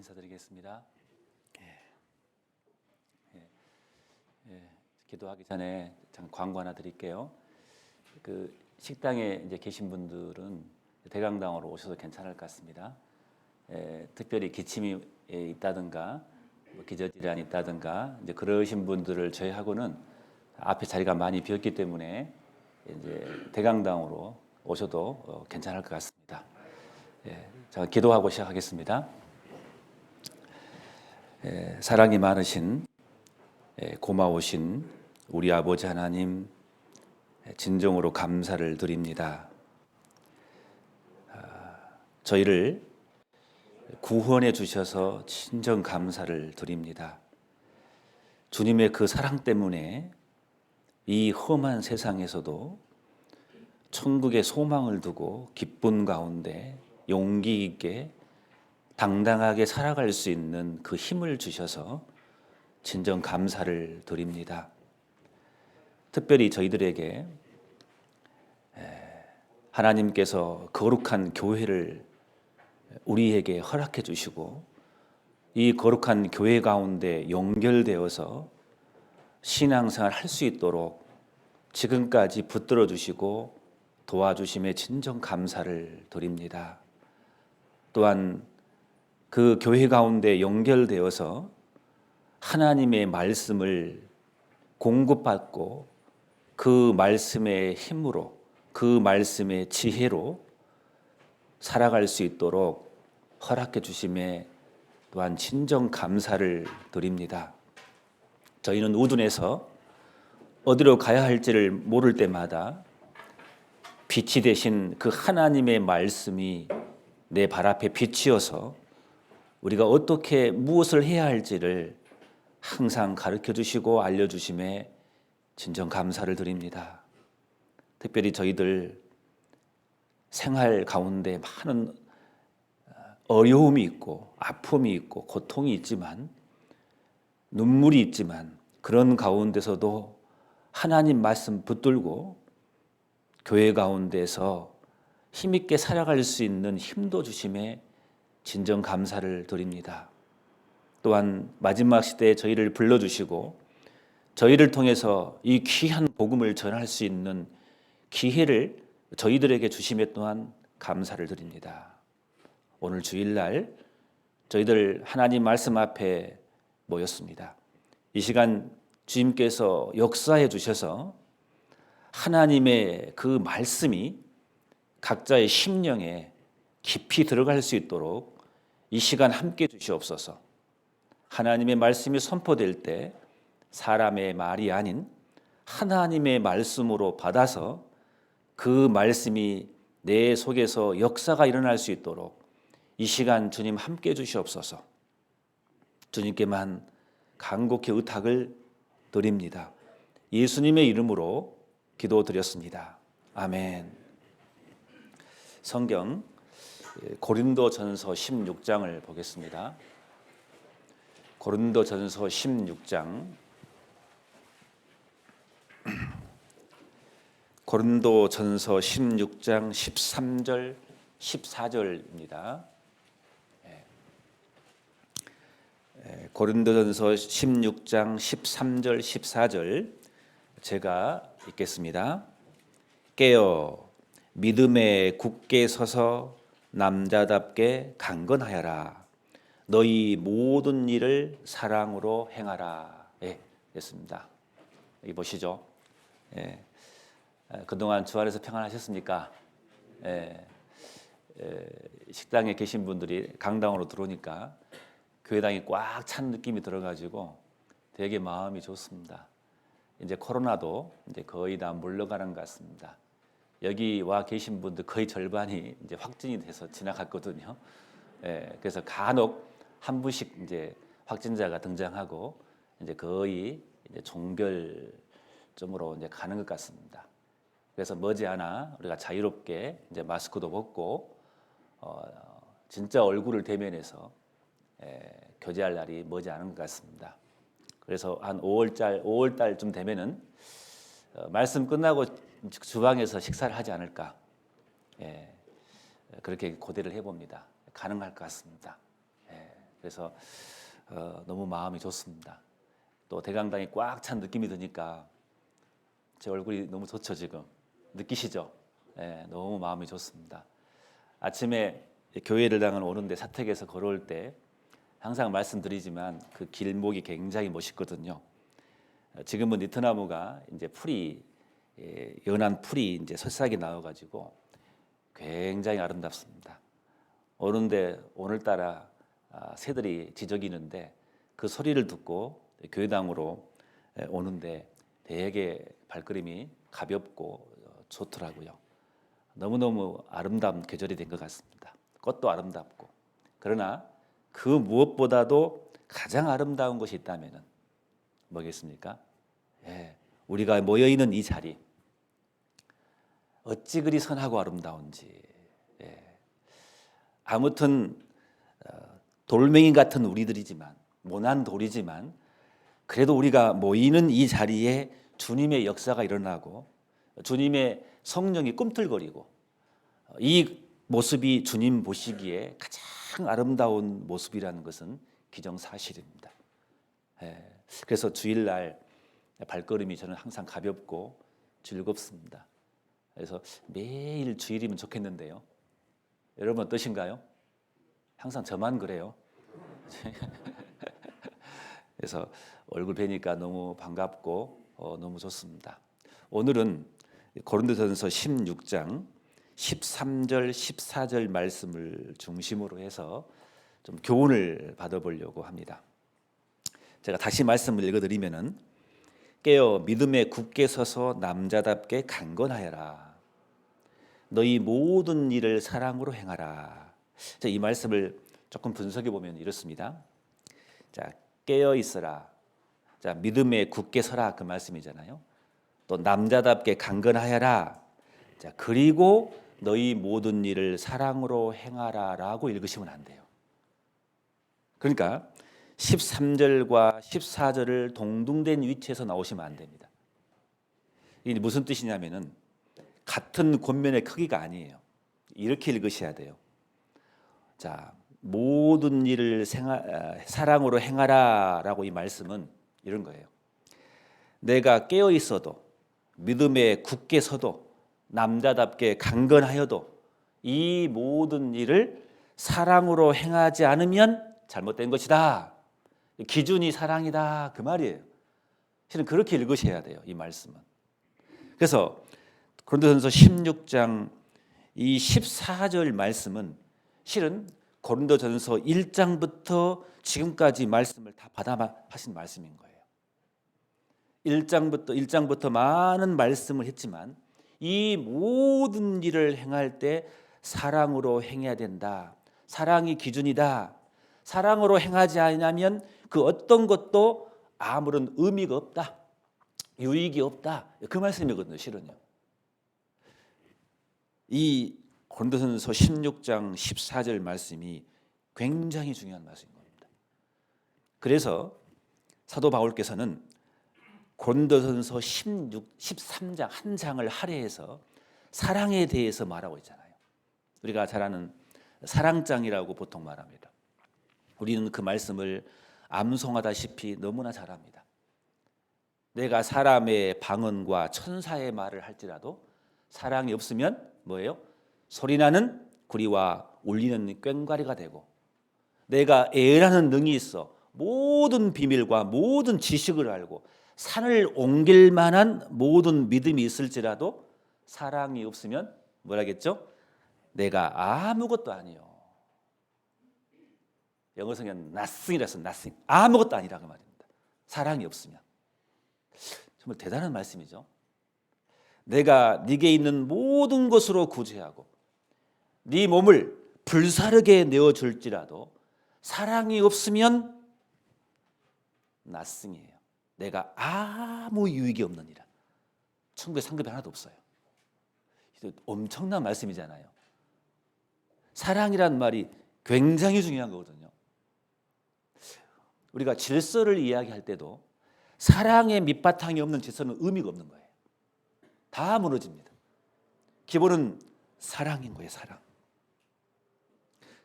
인사드리겠습니다. 기도하기 전에 잠깐 광고 하나 드릴게요. 그 식당에 이제 계신 분들은 대강당으로 오셔도 괜찮을 것 같습니다. 특별히 기침이 있다든가 뭐 기저질환이 있다든가 이제 그러신 분들을 저희하고는 앞에 자리가 많이 비었기 때문에 이제 대강당으로 오셔도 괜찮을 것 같습니다. 자, 기도하고 시작하겠습니다. 사랑이 많으신 고마우신 우리 아버지 하나님, 진정으로 감사를 드립니다. 저희를 구원해 주셔서 진정 감사를 드립니다. 주님의 그 사랑 때문에 이 험한 세상에서도 천국의 소망을 두고 기쁨 가운데 용기 있게 당당하게 살아갈 수 있는 그 힘을 주셔서 진정 감사를 드립니다. 특별히 저희들에게 하나님께서 거룩한 교회를 우리에게 허락해 주시고 이 거룩한 교회 가운데 연결되어서 신앙생활 할 수 있도록 지금까지 붙들어 주시고 도와주심에 진정 감사를 드립니다. 또한 그 교회 가운데 연결되어서 하나님의 말씀을 공급받고 그 말씀의 힘으로 그 말씀의 지혜로 살아갈 수 있도록 허락해 주심에 또한 진정 감사를 드립니다. 저희는 우둔에서 어디로 가야 할지를 모를 때마다 빛이 되신 그 하나님의 말씀이 내 발 앞에 비치어서 우리가 어떻게 무엇을 해야 할지를 항상 가르쳐 주시고 알려주심에 진정 감사를 드립니다. 특별히 저희들 생활 가운데 많은 어려움이 있고 아픔이 있고 고통이 있지만 눈물이 있지만 그런 가운데서도 하나님 말씀 붙들고 교회 가운데서 힘있게 살아갈 수 있는 힘도 주심에 진정 감사를 드립니다. 또한 마지막 시대에 저희를 불러주시고 저희를 통해서 이 귀한 복음을 전할 수 있는 기회를 저희들에게 주심에 또한 감사를 드립니다. 오늘 주일날 저희들 하나님 말씀 앞에 모였습니다. 이 시간 주님께서 역사해 주셔서 하나님의 그 말씀이 각자의 심령에 깊이 들어갈 수 있도록 이 시간 함께 주시옵소서. 하나님의 말씀이 선포될 때 사람의 말이 아닌 하나님의 말씀으로 받아서 그 말씀이 내 속에서 역사가 일어날 수 있도록 이 시간 주님 함께 주시옵소서. 주님께만 간곡히 의탁을 드립니다. 예수님의 이름으로 기도드렸습니다. 아멘. 성경 고린도전서 16장을 보겠습니다. 고린도전서 16장 고린도전서 16장 13절 14절입니다. 고린도전서 16장 13절 14절 제가 읽겠습니다. 깨어 믿음에 굳게 서서 남자답게 강건하여라. 너희 모든 일을 사랑으로 행하라. 됐습니다. 여기 보시죠. 그동안 주 안에서 평안하셨습니까? 식당에 계신 분들이 강당으로 들어오니까 교회당이 꽉 찬 느낌이 들어가지고 되게 마음이 좋습니다. 이제 코로나도 이제 거의 다 물러가는 것 같습니다. 여기 와 계신 분들 거의 절반이 이제 확진이 돼서 지나갔거든요. 그래서 간혹 한 분씩 이제 확진자가 등장하고 이제 거의 이제 종결점으로 이제 가는 것 같습니다. 그래서 머지않아 우리가 자유롭게 이제 마스크도 벗고 진짜 얼굴을 대면해서 교제할 날이 머지않은 것 같습니다. 그래서 한 5월 달쯤 되면은 말씀 끝나고 주방에서 식사를 하지 않을까 그렇게 고대를 해봅니다. 가능할 것 같습니다. 그래서 너무 마음이 좋습니다. 또 대강당이 꽉 찬 느낌이 드니까 제 얼굴이 너무 좋죠. 지금 느끼시죠? 네, 너무 마음이 좋습니다. 아침에 교회를 당을 오는데 사택에서 걸어올 때 항상 말씀드리지만 그 길목이 굉장히 멋있거든요. 지금은 니트나무가 이제 풀이 연한 풀이 이제 새싹이 나와가지고 굉장히 아름답습니다. 오는데 오늘따라 새들이 지저귀는데 그 소리를 듣고 교회당으로 오는데 되게 발걸음이 가볍고 좋더라고요. 너무너무 아름다운 계절이 된 것 같습니다. 꽃도 아름답고. 그러나 그 무엇보다도 가장 아름다운 것이 있다면 뭐겠습니까? 우리가 모여있는 이 자리, 어찌 그리 선하고 아름다운지. 아무튼 돌멩이 같은 우리들이지만, 모난 돌이지만 그래도 우리가 모이는 이 자리에 주님의 역사가 일어나고 주님의 성령이 꿈틀거리고 이 모습이 주님 보시기에 가장 아름다운 모습이라는 것은 기정사실입니다. 그래서 주일날 발걸음이 저는 항상 가볍고 즐겁습니다. 그래서 매일 주일이면 좋겠는데요. 여러분 어떠신가요? 항상 저만 그래요. 그래서 얼굴 뵈니까 너무 반갑고 너무 좋습니다. 오늘은 고린도전서 16장 13절 14절 말씀을 중심으로 해서 좀 교훈을 받아보려고 합니다. 제가 다시 말씀을 읽어드리면은 깨어 믿음에 굳게 서서 남자답게 강건하여라. 너희 모든 일을 사랑으로 행하라. 자, 이 말씀을 조금 분석해 보면 이렇습니다. 자, 깨어 있어라. 자, 믿음에 굳게 서라 그 말씀이잖아요. 또 남자답게 강건하여라. 자, 그리고 너희 모든 일을 사랑으로 행하라라고 읽으시면 안 돼요. 그러니까 13절과 14절을 동등된 위치에서 나오시면 안 됩니다. 이게 무슨 뜻이냐면은 같은 권면의 크기가 아니에요. 이렇게 읽으셔야 돼요. 자, 모든 일을 사랑으로 행하라라고 이 말씀은 이런 거예요. 내가 깨어 있어도 믿음에 굳게 서도 남자답게 강건하여도 이 모든 일을 사랑으로 행하지 않으면 잘못된 것이다. 기준이 사랑이다 그 말이에요. 실은 그렇게 읽으셔야 돼요. 이 말씀은. 그래서 고린도전서 16장 이 14절 말씀은 실은 고린도전서 1장부터 지금까지 말씀을 다 받아 하신 말씀인 거예요. 1장부터 많은 말씀을 했지만 이 모든 일을 행할 때 사랑으로 행해야 된다. 사랑이 기준이다. 사랑으로 행하지 않으면 그 어떤 것도 아무런 의미가 없다. 유익이 없다. 그 말씀이거든요. 실은요. 이 고린도전서 16장 14절 말씀이 굉장히 중요한 말씀인 겁니다. 그래서 사도 바울께서는 고린도전서 13장 한 장을 할애해서 사랑에 대해서 말하고 있잖아요. 우리가 잘 아는 사랑장이라고 보통 말합니다. 우리는 그 말씀을 암송하다시피 너무나 잘합니다. 내가 사람의 방언과 천사의 말을 할지라도 사랑이 없으면 뭐예요? 소리나는 구리와 울리는 꽹과리가 되고 내가 애라는 능이 있어 모든 비밀과 모든 지식을 알고 산을 옮길 만한 모든 믿음이 있을지라도 사랑이 없으면 뭐라겠죠? 내가 아무것도 아니요. 영어 성경은 nothing이라서 nothing. 아무것도 아니라고 말입니다. 사랑이 없으면. 정말 대단한 말씀이죠. 내가 네게 있는 모든 것으로 구제하고 네 몸을 불사르게 내어줄지라도 사랑이 없으면 nothing이에요. 내가 아무 유익이 없느니라. 천국에 상급이 하나도 없어요. 엄청난 말씀이잖아요. 사랑이란 말이 굉장히 중요한 거거든요. 우리가 질서를 이야기할 때도 사랑의 밑바탕이 없는 질서는 의미가 없는 거예요. 다 무너집니다. 기본은 사랑인 거예요. 사랑.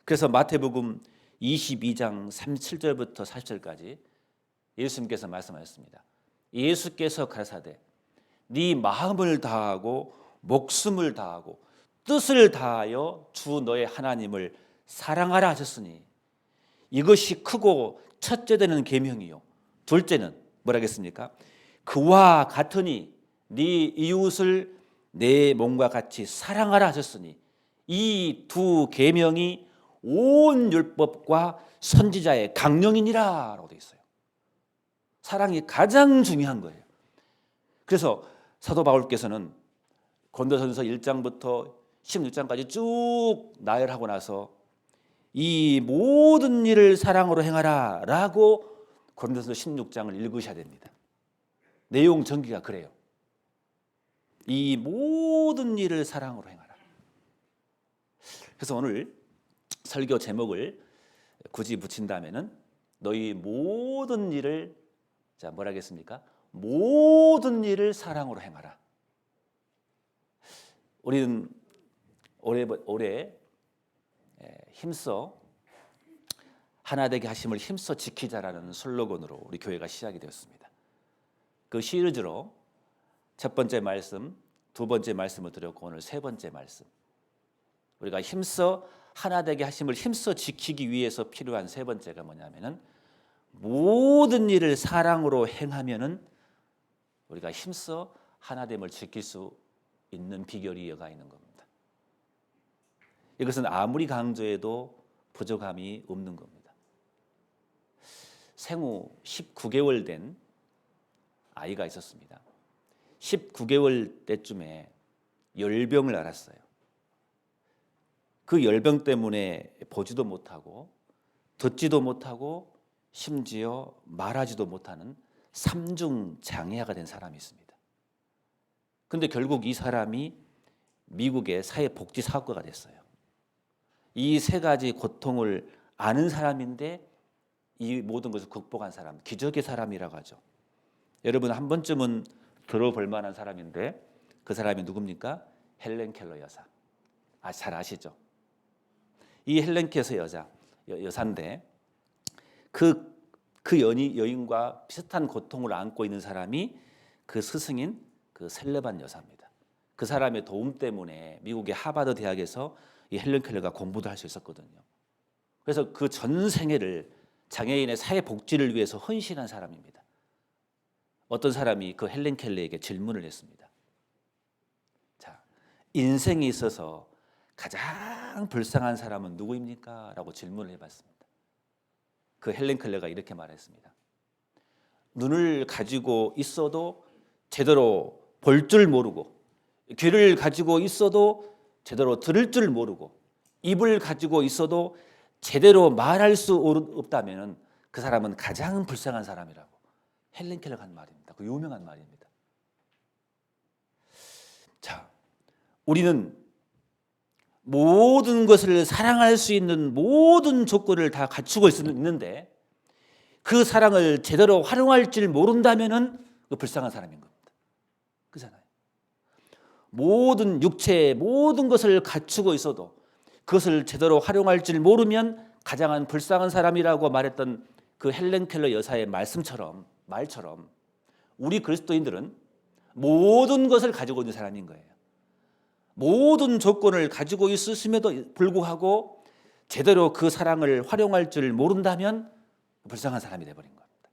그래서 마태복음 22장 37절부터 40절까지 예수님께서 말씀하셨습니다. 예수께서 가라사대 네 마음을 다하고 목숨을 다하고 뜻을 다하여 주 너의 하나님을 사랑하라 하셨으니 이것이 크고 첫째 되는 계명이요 둘째는 뭐라겠습니까? 그와 같으니 네 이웃을 내 몸과 같이 사랑하라 하셨으니 이 두 계명이 온 율법과 선지자의 강령이니라라고 되어 있어요. 사랑이 가장 중요한 거예요. 그래서 사도 바울께서는 고린도전서 1장부터 16장까지 쭉 나열하고 나서 이 모든 일을 사랑으로 행하라 라고 고린도전서 16장을 읽으셔야 됩니다. 내용 전기가 그래요. 이 모든 일을 사랑으로 행하라. 그래서 오늘 설교 제목을 굳이 붙인다면은 너희 모든 일을 자 뭐라 하겠습니까? 모든 일을 사랑으로 행하라. 우리는 올해 힘써 하나 되게 하심을 힘써 지키자라는 슬로건으로 우리 교회가 시작이 되었습니다. 그 시리즈로 첫 번째 말씀, 두 번째 말씀을 드렸고 오늘 세 번째 말씀. 우리가 힘써 하나 되게 하심을 힘써 지키기 위해서 필요한 세 번째가 뭐냐면은 모든 일을 사랑으로 행하면은 우리가 힘써 하나됨을 지킬 수 있는 비결이 여가 있는 겁니다. 이것은 아무리 강조해도 부족함이 없는 겁니다. 생후 19개월 된 아이가 있었습니다. 19개월 때쯤에 열병을 앓았어요. 그 열병 때문에 보지도 못하고 듣지도 못하고 심지어 말하지도 못하는 삼중 장애아가 된 사람이 있습니다. 그런데 결국 이 사람이 미국의 사회복지사업가가 됐어요. 이 세 가지 고통을 아는 사람인데 이 모든 것을 극복한 사람, 기적의 사람이라고 하죠. 여러분 한 번쯤은 들어볼 만한 사람인데 그 사람이 누굽니까? 헬렌 켈러 여사. 잘 아시죠? 이 헬렌 켈러 여사인데 그 여인과 비슷한 고통을 안고 있는 사람이 그 스승인 그 셀레반 여사입니다. 그 사람의 도움 때문에 미국의 하버드 대학에서 이 헬렌 켈러가 공부도 할 수 있었거든요. 그래서 그 전 생애를 장애인의 사회 복지를 위해서 헌신한 사람입니다. 어떤 사람이 그 헬렌 켈러에게 질문을 했습니다. 자, 인생에 있어서 가장 불쌍한 사람은 누구입니까? 라고 질문을 해봤습니다. 그 헬렌 켈러가 이렇게 말했습니다. 눈을 가지고 있어도 제대로 볼 줄 모르고 귀를 가지고 있어도 제대로 들을 줄 모르고 입을 가지고 있어도 제대로 말할 수 없다면 그 사람은 가장 불쌍한 사람이라고 헬렌 켈러가 한 말입니다. 그 유명한 말입니다. 자, 우리는 모든 것을 사랑할 수 있는 모든 조건을 다 갖추고 있는데 그 사랑을 제대로 활용할 줄 모른다면은 그 불쌍한 사람인 겁니다. 그렇잖아요. 모든 육체의 모든 것을 갖추고 있어도 그것을 제대로 활용할 줄 모르면 가장 불쌍한 사람이라고 말했던 그 헬렌 켈러 여사의 말처럼 우리 그리스도인들은 모든 것을 가지고 있는 사람인 거예요. 모든 조건을 가지고 있음에도 불구하고 제대로 그 사랑을 활용할 줄 모른다면 불쌍한 사람이 되어버린 겁니다.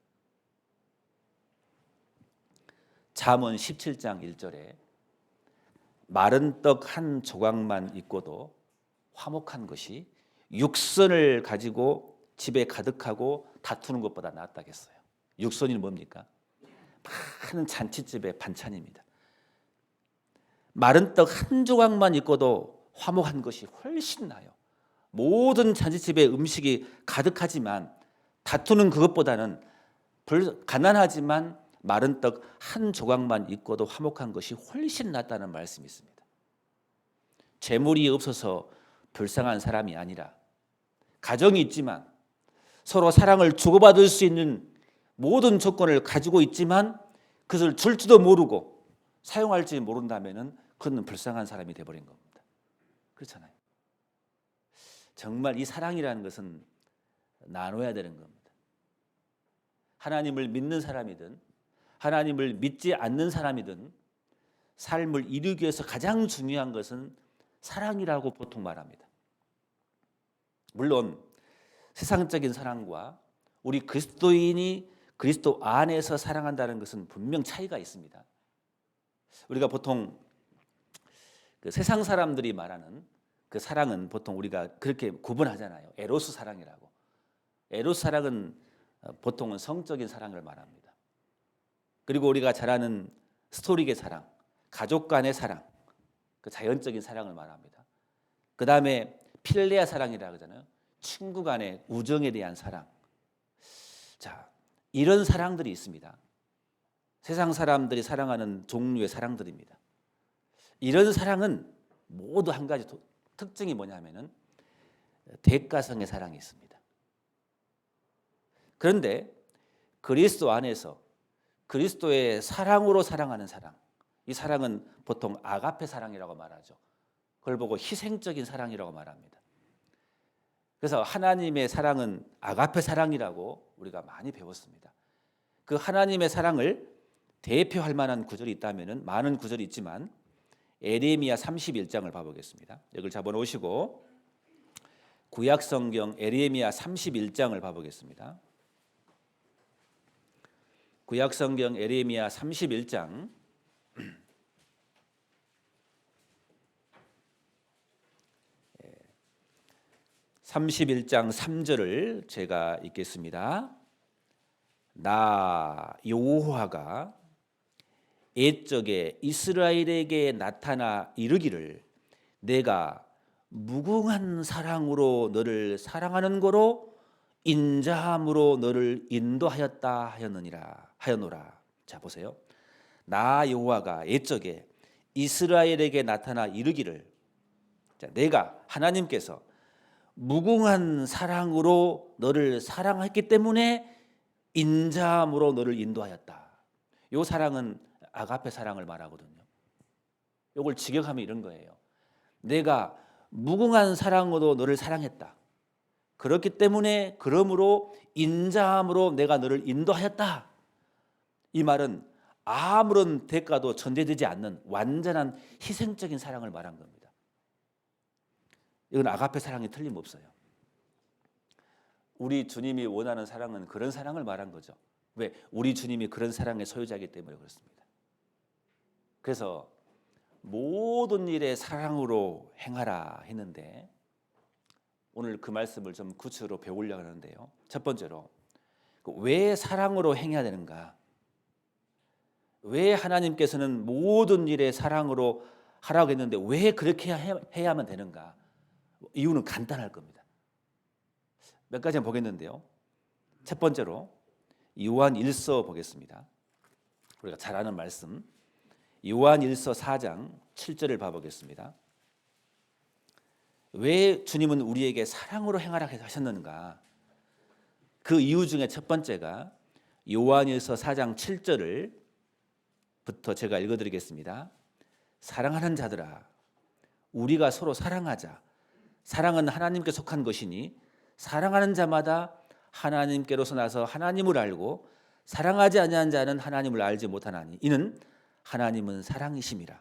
잠언 17장 1절에 마른 떡 한 조각만 있고도 화목한 것이 육선을 가지고 집에 가득하고 다투는 것보다 낫다겠어요. 육선이 뭡니까? 많은 잔치집의 반찬입니다. 마른 떡 한 조각만 있고도 화목한 것이 훨씬 나아요. 모든 잔치집에 음식이 가득하지만 다투는 그것보다는 가난하지만 마른 떡 한 조각만 있고도 화목한 것이 훨씬 낫다는 말씀이 있습니다. 재물이 없어서 불쌍한 사람이 아니라 가정이 있지만 서로 사랑을 주고받을 수 있는 모든 조건을 가지고 있지만 그것을 줄지도 모르고 사용할지 모른다면 그는 불쌍한 사람이 되어버린 겁니다. 그렇잖아요. 정말 이 사랑이라는 것은 나눠야 되는 겁니다. 하나님을 믿는 사람이든 하나님을 믿지 않는 사람이든 삶을 이루기 위해서 가장 중요한 것은 사랑이라고 보통 말합니다. 물론 세상적인 사랑과 우리 그리스도인이 그리스도 안에서 사랑한다는 것은 분명 차이가 있습니다. 우리가 보통 그 세상 사람들이 말하는 그 사랑은 보통 우리가 그렇게 구분하잖아요. 에로스 사랑이라고. 에로스 사랑은 보통은 성적인 사랑을 말합니다. 그리고 우리가 잘 아는 스토릭의 사랑, 가족 간의 사랑, 그 자연적인 사랑을 말합니다. 그 다음에 필레아 사랑이라고 하잖아요. 친구 간의 우정에 대한 사랑. 자, 이런 사랑들이 있습니다. 세상 사람들이 사랑하는 종류의 사랑들입니다. 이런 사랑은 모두 한 가지 특징이 뭐냐면은 대가성의 사랑이 있습니다. 그런데 그리스도 안에서 그리스도의 사랑으로 사랑하는 사랑, 이 사랑은 보통 아가페 사랑이라고 말하죠. 그걸 보고 희생적인 사랑이라고 말합니다. 그래서 하나님의 사랑은 아가페 사랑이라고 우리가 많이 배웠습니다. 그 하나님의 사랑을 대표할 만한 구절이 있다면 많은 구절이 있지만 에레미야 31장을 봐보겠습니다. 여기를 잡아놓으시고 구약성경 에레미야 31장을 봐보겠습니다. 구약성경 에레미야 31장 31장 3절을 제가 읽겠습니다. 나 여호와가 옛적에 이스라엘에게 나타나 이르기를 내가 무궁한 사랑으로 너를 사랑하는 거로 인자함으로 너를 인도하였다 하였노라. 자 보세요. 나 여호와가 옛적에 이스라엘에게 나타나 이르기를, 자, 내가 하나님께서 무궁한 사랑으로 너를 사랑했기 때문에 인자함으로 너를 인도하였다. 이 사랑은 아가페 사랑을 말하거든요. 이걸 직역하면 이런 거예요. 내가 무궁한 사랑으로 너를 사랑했다. 그렇기 때문에 그러므로 인자함으로 내가 너를 인도하였다. 이 말은 아무런 대가도 전제되지 않는 완전한 희생적인 사랑을 말한 겁니다. 이건 아가페 사랑이 틀림없어요. 우리 주님이 원하는 사랑은 그런 사랑을 말한 거죠. 왜? 우리 주님이 그런 사랑의 소유자이기 때문에 그렇습니다. 그래서 모든 일에 사랑으로 행하라 했는데 오늘 그 말씀을 좀 구체적으로 배우려고 하는데요. 첫 번째로 왜 사랑으로 행해야 되는가? 왜 하나님께서는 모든 일에 사랑으로 하라고 했는데 왜 그렇게 해야만 되는가? 이유는 간단할 겁니다. 몇 가지 보겠는데요. 첫 번째로 요한 1서 보겠습니다. 우리가 잘 아는 말씀 요한 1서 4장 7절을 봐보겠습니다. 왜 주님은 우리에게 사랑으로 행하라 하셨는가? 그 이유 중에 첫 번째가 요한 1서 4장 7절을 부터 제가 읽어드리겠습니다. 사랑하는 자들아 우리가 서로 사랑하자. 사랑은 하나님께 속한 것이니 사랑하는 자마다 하나님께로서 나서 하나님을 알고 사랑하지 아니한 자는 하나님을 알지 못하나니 이는 하나님은 사랑이심이라.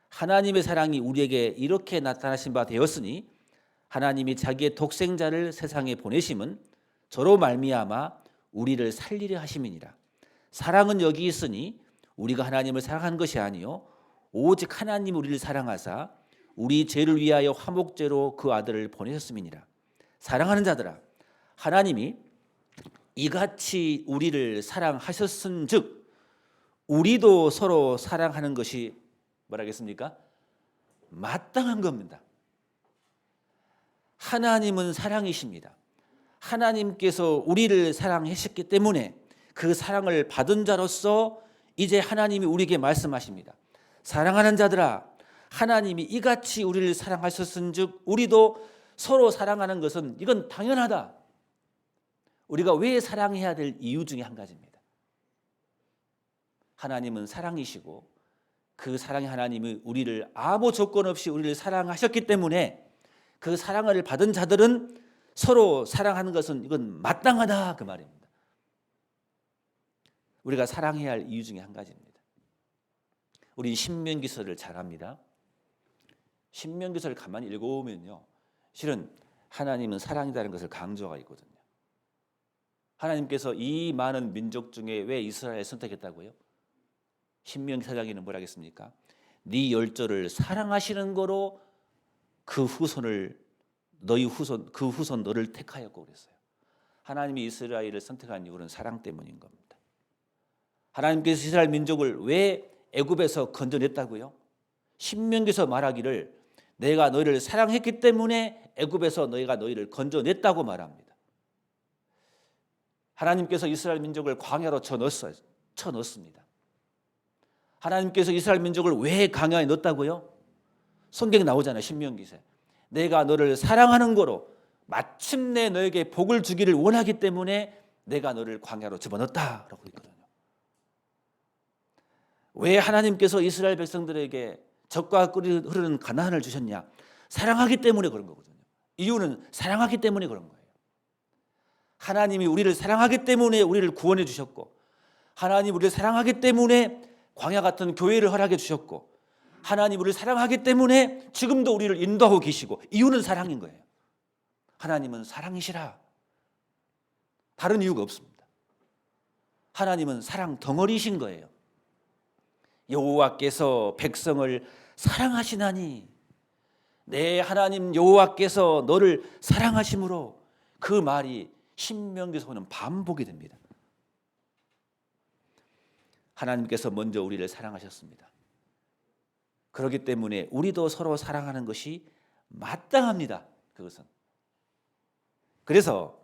하나님의 사랑이 우리에게 이렇게 나타나신 바 되었으니 하나님이 자기의 독생자를 세상에 보내심은 저로 말미암아 우리를 살리려 하심이니라. 사랑은 여기 있으니 우리가 하나님을 사랑한 것이 아니요 오직 하나님 우리를 사랑하사 우리 죄를 위하여 화목제로 그 아들을 보내셨음이니라. 사랑하는 자들아 하나님이 이같이 우리를 사랑하셨은즉 우리도 서로 사랑하는 것이 뭐라겠습니까? 마땅한 겁니다. 하나님은 사랑이십니다. 하나님께서 우리를 사랑하셨기 때문에 그 사랑을 받은 자로서 이제 하나님이 우리에게 말씀하십니다. 사랑하는 자들아 하나님이 이같이 우리를 사랑하셨은즉 우리도 서로 사랑하는 것은 이건 당연하다. 우리가 왜 사랑해야 될 이유 중에 한 가지입니다. 하나님은 사랑이시고 그 사랑의 하나님이 우리를 아무 조건 없이 우리를 사랑하셨기 때문에 그 사랑을 받은 자들은 서로 사랑하는 것은 이건 마땅하다 그 말입니다. 우리가 사랑해야 할 이유 중에 한 가지입니다. 우리 신명기서를 잘 압니다. 신명기서를 가만히 읽어보면요, 실은 하나님은 사랑이라는 것을 강조하고 있거든요. 하나님께서 이 많은 민족 중에 왜 이스라엘을 선택했다고요? 신명기 4장에는 뭐라 하겠습니까? 네 열조를 사랑하시는 거로 그 후손 너를 택하였고 그랬어요. 하나님이 이스라엘을 선택한 이유는 사랑 때문인 겁니다. 하나님께서 이스라엘 민족을 왜 애굽에서 건져냈다고요? 신명기서 말하기를 내가 너희를 사랑했기 때문에 애굽에서 너희가 너희를 건져냈다고 말합니다. 하나님께서 이스라엘 민족을 광야로 쳐넣었습니다. 하나님께서 이스라엘 민족을 왜 광야에 넣었다고요? 성경에 나오잖아요. 신명기서에 내가 너를 사랑하는 거로 마침내 너에게 복을 주기를 원하기 때문에 내가 너를 광야로 집어넣었다라고 있거든요. 왜 하나님께서 이스라엘 백성들에게 적과 흐르는 가나안을 주셨냐? 사랑하기 때문에 그런 거거든요. 이유는 사랑하기 때문에 그런 거예요. 하나님이 우리를 사랑하기 때문에 우리를 구원해 주셨고, 하나님 우리를 사랑하기 때문에 광야 같은 교회를 허락해 주셨고, 하나님 우리를 사랑하기 때문에 지금도 우리를 인도하고 계시고, 이유는 사랑인 거예요. 하나님은 사랑이시라. 다른 이유가 없습니다. 하나님은 사랑 덩어리신 거예요. 여호와께서 백성을 사랑하시나니 내 하나님 여호와께서 너를 사랑하심으로, 그 말이 신명기서는 반복이 됩니다. 하나님께서 먼저 우리를 사랑하셨습니다. 그렇기 때문에 우리도 서로 사랑하는 것이 마땅합니다. 그것은. 그래서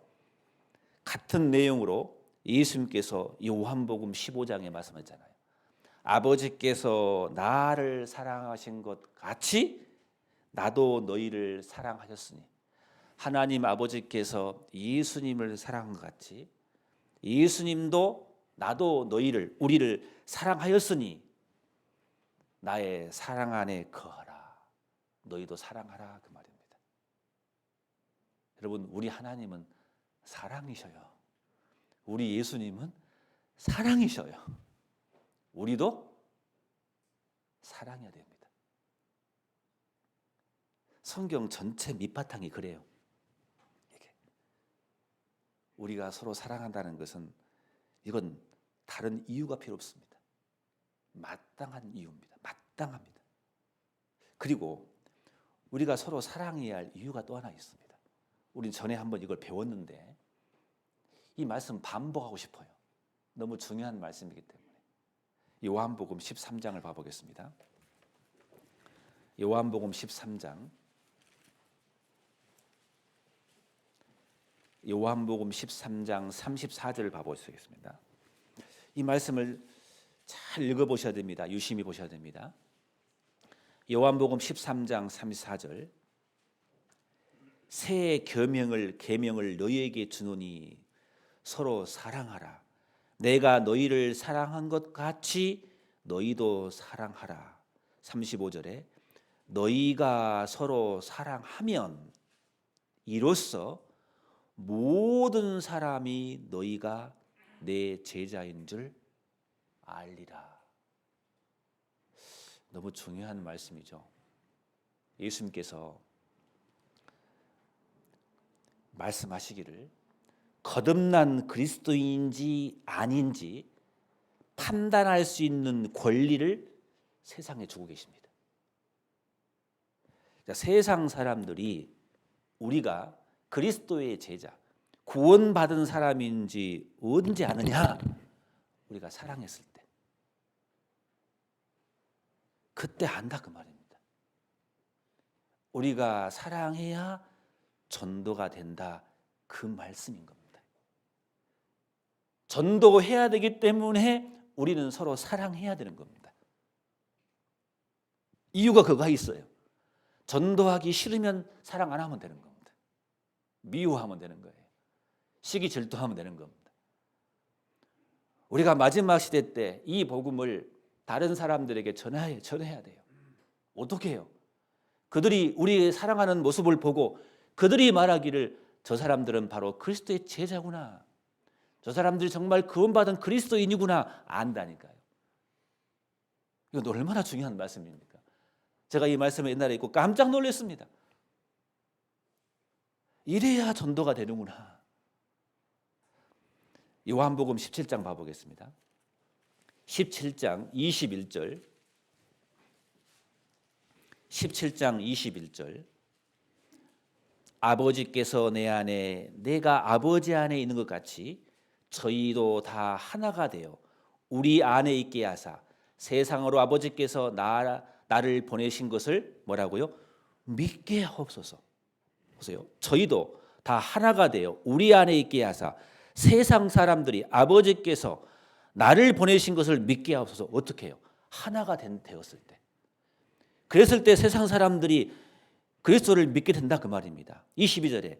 같은 내용으로 예수님께서 요한복음 15장에 말씀하셨잖아요. 아버지께서 나를 사랑하신 것 같이 나도 너희를 사랑하셨으니, 하나님 아버지께서 예수님을 사랑한 것 같이 예수님도 나도 우리를 사랑하였으니 나의 사랑 안에 거하라. 너희도 사랑하라 그 말입니다. 여러분, 우리 하나님은 사랑이셔요. 우리 예수님은 사랑이셔요. 우리도 사랑해야 됩니다. 성경 전체 밑바탕이 그래요. 이게. 우리가 서로 사랑한다는 것은 이건 다른 이유가 필요 없습니다. 마땅한 이유입니다. 마땅합니다. 그리고 우리가 서로 사랑해야 할 이유가 또 하나 있습니다. 우리 전에 한번 이걸 배웠는데 이 말씀 반복하고 싶어요. 너무 중요한 말씀이기 때문에. 요한복음 13장을 봐보겠습니다. 요한복음 13장 요한복음 13장 34절을 봐보시겠습니다. 이 말씀을 잘 읽어보셔야 됩니다. 유심히 보셔야 됩니다. 요한복음 13장 34절 새 계명을 너희에게 주노니 서로 사랑하라. 내가 너희를 사랑한 것 같이 너희도 사랑하라. 35절에 너희가 서로 사랑하면 이로써 모든 사람이 너희가 내 제자인 줄 알리라. 너무 중요한 말씀이죠. 예수님께서 말씀하시기를 거듭난 그리스도인지 아닌지 판단할 수 있는 권리를 세상에 주고 계십니다. 세상 사람들이 우리가 그리스도의 제자, 구원받은 사람인지 언제 아느냐? 우리가 사랑했을 때. 그때 안다 그 말입니다. 우리가 사랑해야 전도가 된다 그 말씀인 겁니다. 전도해야 되기 때문에 우리는 서로 사랑해야 되는 겁니다. 이유가 그거가 있어요. 전도하기 싫으면 사랑 안 하면 되는 겁니다. 미워하면 되는 거예요. 시기 질투하면 되는 겁니다. 우리가 마지막 시대 때 이 복음을 다른 사람들에게 전해야 돼요. 어떻게 해요? 그들이 우리 사랑하는 모습을 보고 그들이 말하기를 저 사람들은 바로 그리스도의 제자구나. 저 사람들이 정말 구원받은 그리스도인이구나 안다니까요. 이건 얼마나 중요한 말씀입니까? 제가 이 말씀을 옛날에 읽고 깜짝 놀랐습니다. 이래야 전도가 되는구나. 요한복음 17장 봐보겠습니다. 17장 21절 17장 21절 아버지께서 내 안에 내가 아버지 안에 있는 것 같이 저희도 다 하나가 되어 우리 안에 있게 하사 세상으로 아버지께서 나를 보내신 것을 뭐라고요? 믿게 하옵소서. 보세요. 저희도 다 하나가 되어 우리 안에 있게 하사 세상 사람들이 아버지께서 나를 보내신 것을 믿게 하옵소서. 어떻게 해요? 하나가 되었을 때. 그랬을 때 세상 사람들이 그리스도를 믿게 된다 그 말입니다. 22절에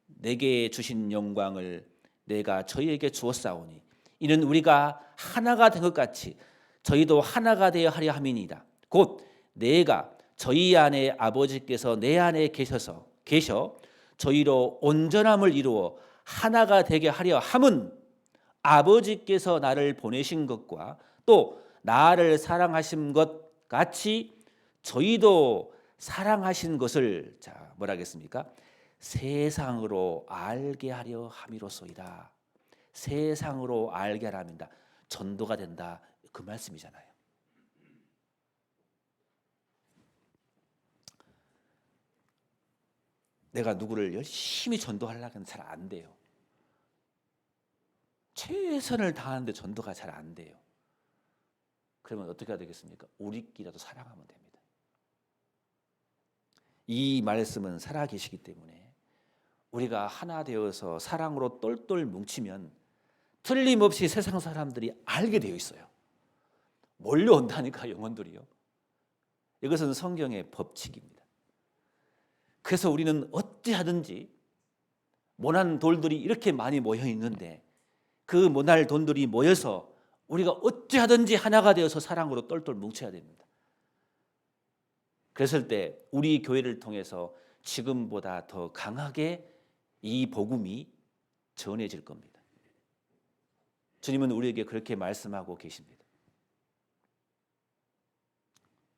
내게 주신 영광을 내가 저희에게 주었사오니 이는 우리가 하나가 된 것 같이 저희도 하나가 되어 하려 함이니이다. 곧 내가 저희 안에 아버지께서 내 안에 계셔 저희로 온전함을 이루어 하나가 되게 하려 함은 아버지께서 나를 보내신 것과 또 나를 사랑하신 것 같이 저희도 사랑하신 것을 자 뭐라 하겠습니까? 세상으로 알게 하려 함이로소이다. 세상으로 알게 하려 합니다. 전도가 된다 그 말씀이잖아요. 내가 누구를 열심히 전도하려면 잘 안 돼요. 최선을 다하는데 전도가 잘 안 돼요. 그러면 어떻게 해야 되겠습니까? 우리끼리라도 사랑하면 됩니다. 이 말씀은 살아계시기 때문에 우리가 하나 되어서 사랑으로 똘똘 뭉치면 틀림없이 세상 사람들이 알게 되어 있어요. 몰려온다니까 영혼들이요. 이것은 성경의 법칙입니다. 그래서 우리는 어찌하든지 모난 돌들이 이렇게 많이 모여 있는데 그 모날 돌들이 모여서 우리가 어찌하든지 하나가 되어서 사랑으로 똘똘 뭉쳐야 됩니다. 그랬을 때 우리 교회를 통해서 지금보다 더 강하게 이 복음이 전해질 겁니다. 주님은 우리에게 그렇게 말씀하고 계십니다.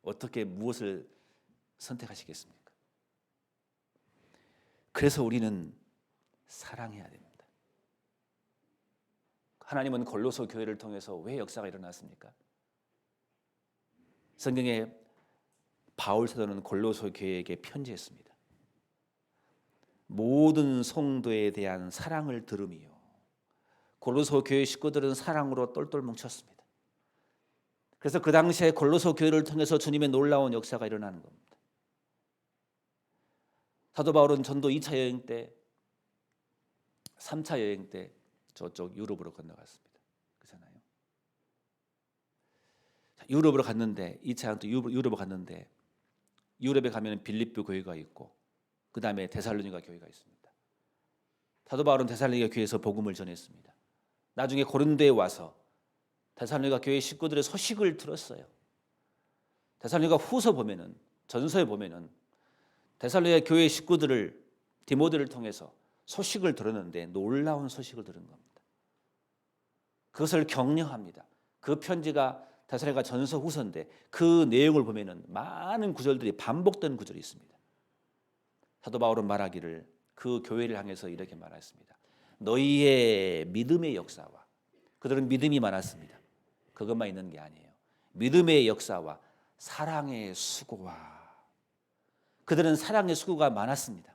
어떻게 무엇을 선택하시겠습니까? 그래서 우리는 사랑해야 됩니다. 하나님은 골로새 교회를 통해서 왜 역사가 일어났습니까? 성경에 바울 사도는 골로새 교회에게 편지했습니다. 모든 성도에 대한 사랑을 들음이요. 골로새 교회 식구들은 사랑으로 똘똘 뭉쳤습니다. 그래서 그 당시에 골로새 교회를 통해서 주님의 놀라운 역사가 일어나는 겁니다. 사도 바울은 전도 2차 여행 때 3차 여행 때 저쪽 유럽으로 건너갔습니다. 그렇잖아요. 유럽으로 갔는데 2차 여행 때 유럽으로 갔는데 유럽에 가면 빌립보 교회가 있고 그 다음에 데살로니가 교회가 있습니다. 사도 바울은 데살로니가 교회에서 복음을 전했습니다. 나중에 고린도에 와서 데살로니가 교회 식구들의 소식을 들었어요. 데살로니가 후서 보면은 전서에 보면은 데살로니가 교회 식구들을 디모데를 통해서 소식을 들었는데 놀라운 소식을 들은 겁니다. 그것을 격려합니다. 그 편지가 데살로니가 전서 후서인데 그 내용을 보면은 많은 구절들이 반복된 구절이 있습니다. 사도 바울은 말하기를 그 교회를 향해서 이렇게 말했습니다. 너희의 믿음의 역사와 그들은 믿음이 많았습니다. 그것만 있는 게 아니에요. 믿음의 역사와 사랑의 수고와 그들은 사랑의 수고가 많았습니다.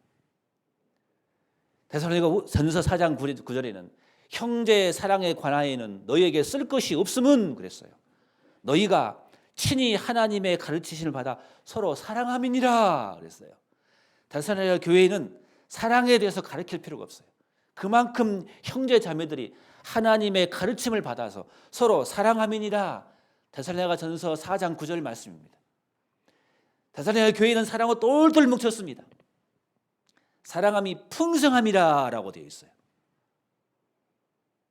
데살로니가 전서 4장 9절에는 형제의 사랑에 관하여는 너희에게 쓸 것이 없음은 그랬어요. 너희가 친히 하나님의 가르치심을 받아 서로 사랑함이니라 그랬어요. 데살로니가 교회는 사랑에 대해서 가르칠 필요가 없어요. 그만큼 형제 자매들이 하나님의 가르침을 받아서 서로 사랑함이니라 데살로니가 전서 4장 9절 말씀입니다. 데살로니가 교회는 사랑으로 똘똘 뭉쳤습니다. 사랑함이 풍성함이라 라고 되어 있어요.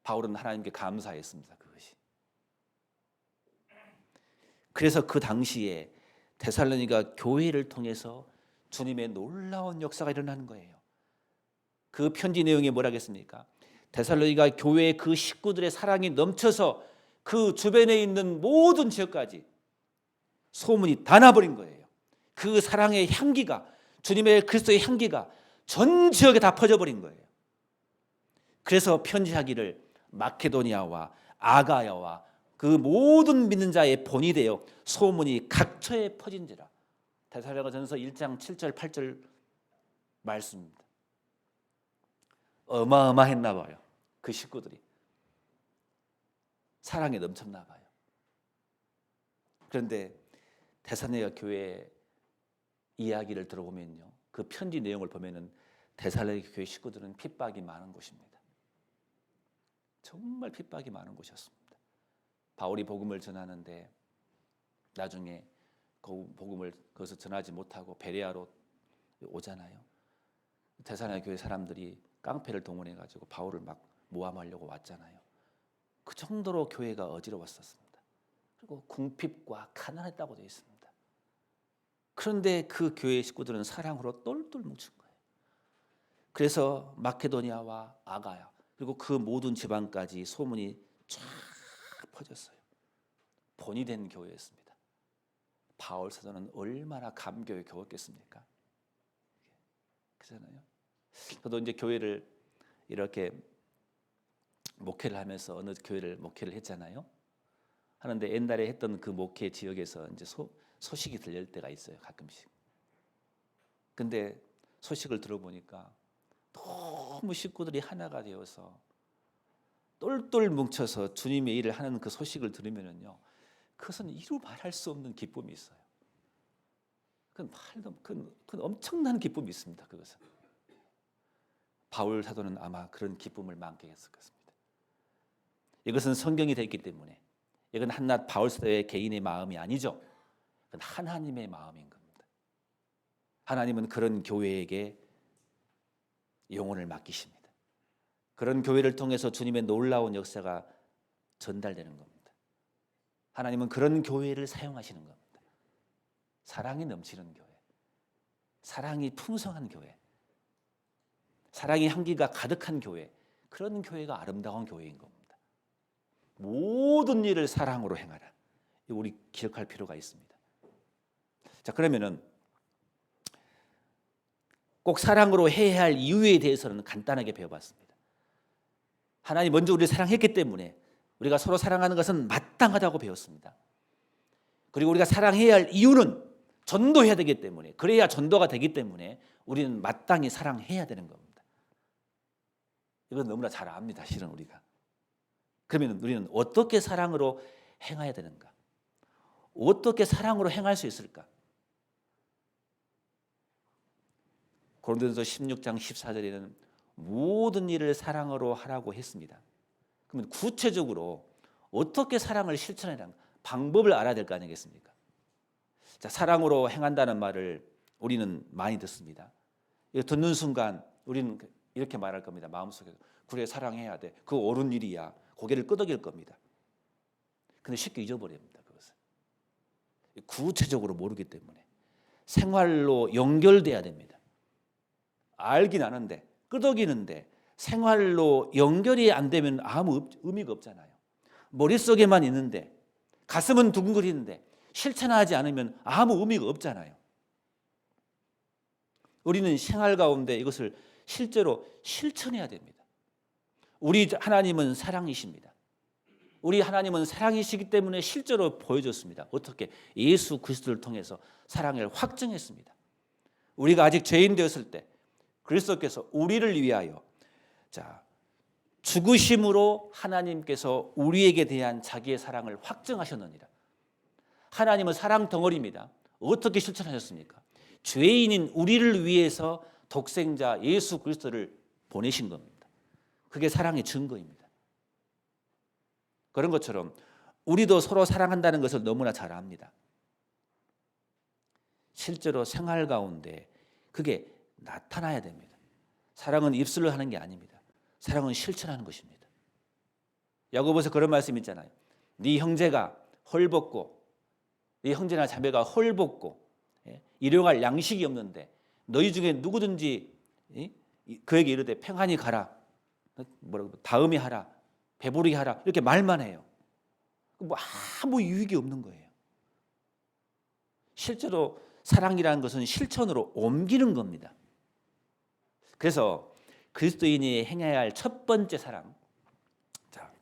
바울은 하나님께 감사했습니다. 그것이. 그래서 그 당시에 데살로니가 교회를 통해서 주님의 놀라운 역사가 일어나는 거예요. 그 편지 내용이 뭐라겠습니까? 데살로니가 교회의 그 식구들의 사랑이 넘쳐서 그 주변에 있는 모든 지역까지 소문이 다 나버린 거예요. 그 사랑의 향기가, 주님의 그리스도의 향기가 전 지역에 다 퍼져버린 거예요. 그래서 편지하기를 마케도니아와 아가야와 그 모든 믿는 자의 본이 되어 소문이 각처에 퍼진지라. 데살로니가전서 1장 7절 8절 말씀입니다. 어마어마했나 봐요. 그 식구들이 사랑에 넘쳤나 봐요. 그런데 데살로니가 교회 이야기를 들어보면요, 그 편지 내용을 보면은 데살로니가 교회 식구들은 핍박이 많은 곳입니다. 정말 핍박이 많은 곳이었습니다. 바울이 복음을 전하는데 나중에 그 복음을 거기서 전하지 못하고 베레아로 오잖아요. 데살로니가 교회 사람들이 깡패를 동원해 가지고 바울을 막 모함하려고 왔잖아요. 그 정도로 교회가 어지러웠었습니다. 그리고 궁핍과 가난했다고 되어 있습니다. 그런데 그 교회 식구들은 사랑으로 똘똘 뭉친 거예요. 그래서 마케도니아와 아가야 그리고 그 모든 지방까지 소문이 쫙 퍼졌어요. 본이 된 교회였습니다. 바울 사도는 얼마나 감격에 겨웠겠습니까? 그렇잖아요. 저도 이제 교회를 이렇게 목회를 하면서 어느 교회를 목회를 했잖아요. 하는데 옛날에 했던 그 목회 지역에서 이제 소식이 들릴 때가 있어요, 가끔씩. 근데 소식을 들어보니까 너무 식구들이 하나가 되어서 똘똘 뭉쳐서 주님의 일을 하는 그 소식을 들으면은요, 그것은 이루 말할 수 없는 기쁨이 있어요. 그건 엄청난 기쁨이 있습니다. 그것은 바울 사도는 아마 그런 기쁨을 만끽했을 것입니다. 이것은 성경이 되었기 때문에 이건 한낱 바울 사도의 개인의 마음이 아니죠. 그건 하나님의 마음인 겁니다. 하나님은 그런 교회에게 영혼을 맡기십니다. 그런 교회를 통해서 주님의 놀라운 역사가 전달되는 겁니다. 하나님은 그런 교회를 사용하시는 겁니다. 사랑이 넘치는 교회, 사랑이 풍성한 교회, 사랑의 향기가 가득한 교회, 그런 교회가 아름다운 교회인 겁니다. 모든 일을 사랑으로 행하라. 우리 기억할 필요가 있습니다. 자, 그러면은 꼭 사랑으로 해야 할 이유에 대해서는 간단하게 배워봤습니다. 하나님 먼저 우리를 사랑했기 때문에 우리가 서로 사랑하는 것은 마땅하다고 배웠습니다. 그리고 우리가 사랑해야 할 이유는 전도해야 되기 때문에, 그래야 전도가 되기 때문에 우리는 마땅히 사랑해야 되는 겁니다. 이건 너무나 잘 압니다, 실은 우리가. 그러면 우리는 어떻게 사랑으로 행해야 되는가? 어떻게 사랑으로 행할 수 있을까? 고린도전서 16장 14절에는 모든 일을 사랑으로 하라고 했습니다. 그러면 구체적으로 어떻게 사랑을 실천해야 하는가? 방법을 알아야 될 거 아니겠습니까? 자, 사랑으로 행한다는 말을 우리는 많이 듣습니다. 이거 듣는 순간 우리는 이렇게 말할 겁니다. 마음속에서 그래, 사랑해야 돼. 그거 옳은 일이야. 고개를 끄덕일 겁니다. 근데 쉽게 잊어버립니다. 그것을 구체적으로 모르기 때문에 생활로 연결돼야 됩니다. 알긴 아는데 끄덕이는데 생활로 연결이 안 되면 아무 의미가 없잖아요. 머릿속에만 있는데 가슴은 두근거리는데 실천하지 않으면 아무 의미가 없잖아요. 우리는 생활 가운데 이것을 실제로 실천해야 됩니다. 우리 하나님은 사랑이십니다. 우리 하나님은 사랑이시기 때문에 실제로 보여줬습니다. 어떻게? 예수 그리스도를 통해서 사랑을 확증했습니다. 우리가 아직 죄인 되었을 때 그리스도께서 우리를 위하여 죽으심으로 하나님께서 우리에게 대한 자기의 사랑을 확증하셨느니라. 하나님은 사랑 덩어리입니다. 어떻게 실천하셨습니까? 죄인인 우리를 위해서 독생자 예수 그리스도를 보내신 겁니다. 그게 사랑의 증거입니다. 그런 것처럼 우리도 서로 사랑한다는 것을 너무나 잘 압니다. 실제로 생활 가운데 그게 나타나야 됩니다. 사랑은 입술로 하는 게 아닙니다. 사랑은 실천하는 것입니다. 야고보서 그런 말씀 있잖아요. 네 형제가 헐벗고 네 형제나 자매가 헐벗고 일용할 양식이 없는데 너희 중에 누구든지 그에게 이르되 평안히 가라, 뭐라고 다음에 하라, 배부르게 하라 이렇게 말만 해요. 뭐 아무 유익이 없는 거예요. 실제로 사랑이라는 것은 실천으로 옮기는 겁니다. 그래서 그리스도인이 행해야 할 첫 번째 사랑, 자,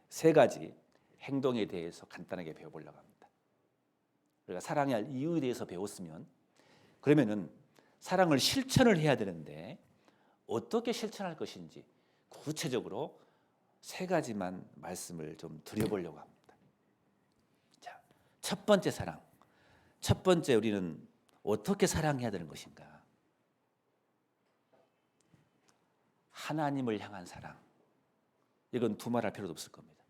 세 가지 행동에 대해서 간단하게 배워보려고 합니다. 우리가 사랑해야 할 이유에 대해서 배웠으면 그러면은 사랑을 실천을 해야 되는데 어떻게 실천할 것인지 구체적으로 세 가지만 말씀을 좀 드려보려고 합니다. 자, 첫 번째 사랑. 첫 번째 우리는 어떻게 사랑해야 되는 것인가? 하나님을 향한 사랑. 이건 두말할 필요도 없을 겁니다.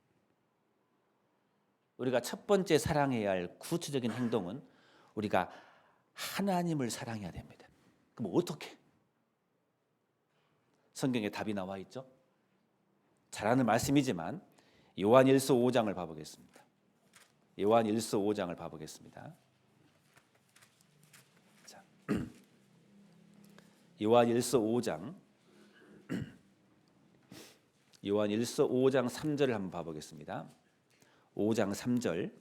우리가 첫 번째 사랑해야 할 구체적인 행동은 우리가 하나님을 사랑해야 됩니다. 그럼 어떻게? 성경에 답이 나와 있죠? 잘 아는 말씀이지만 요한일서 5장을 봐보겠습니다. 요한일서 5장을 봐보겠습니다. 자, 요한일서 5장 요한일서 5장 3절을 한번 봐보겠습니다. 5장 3절.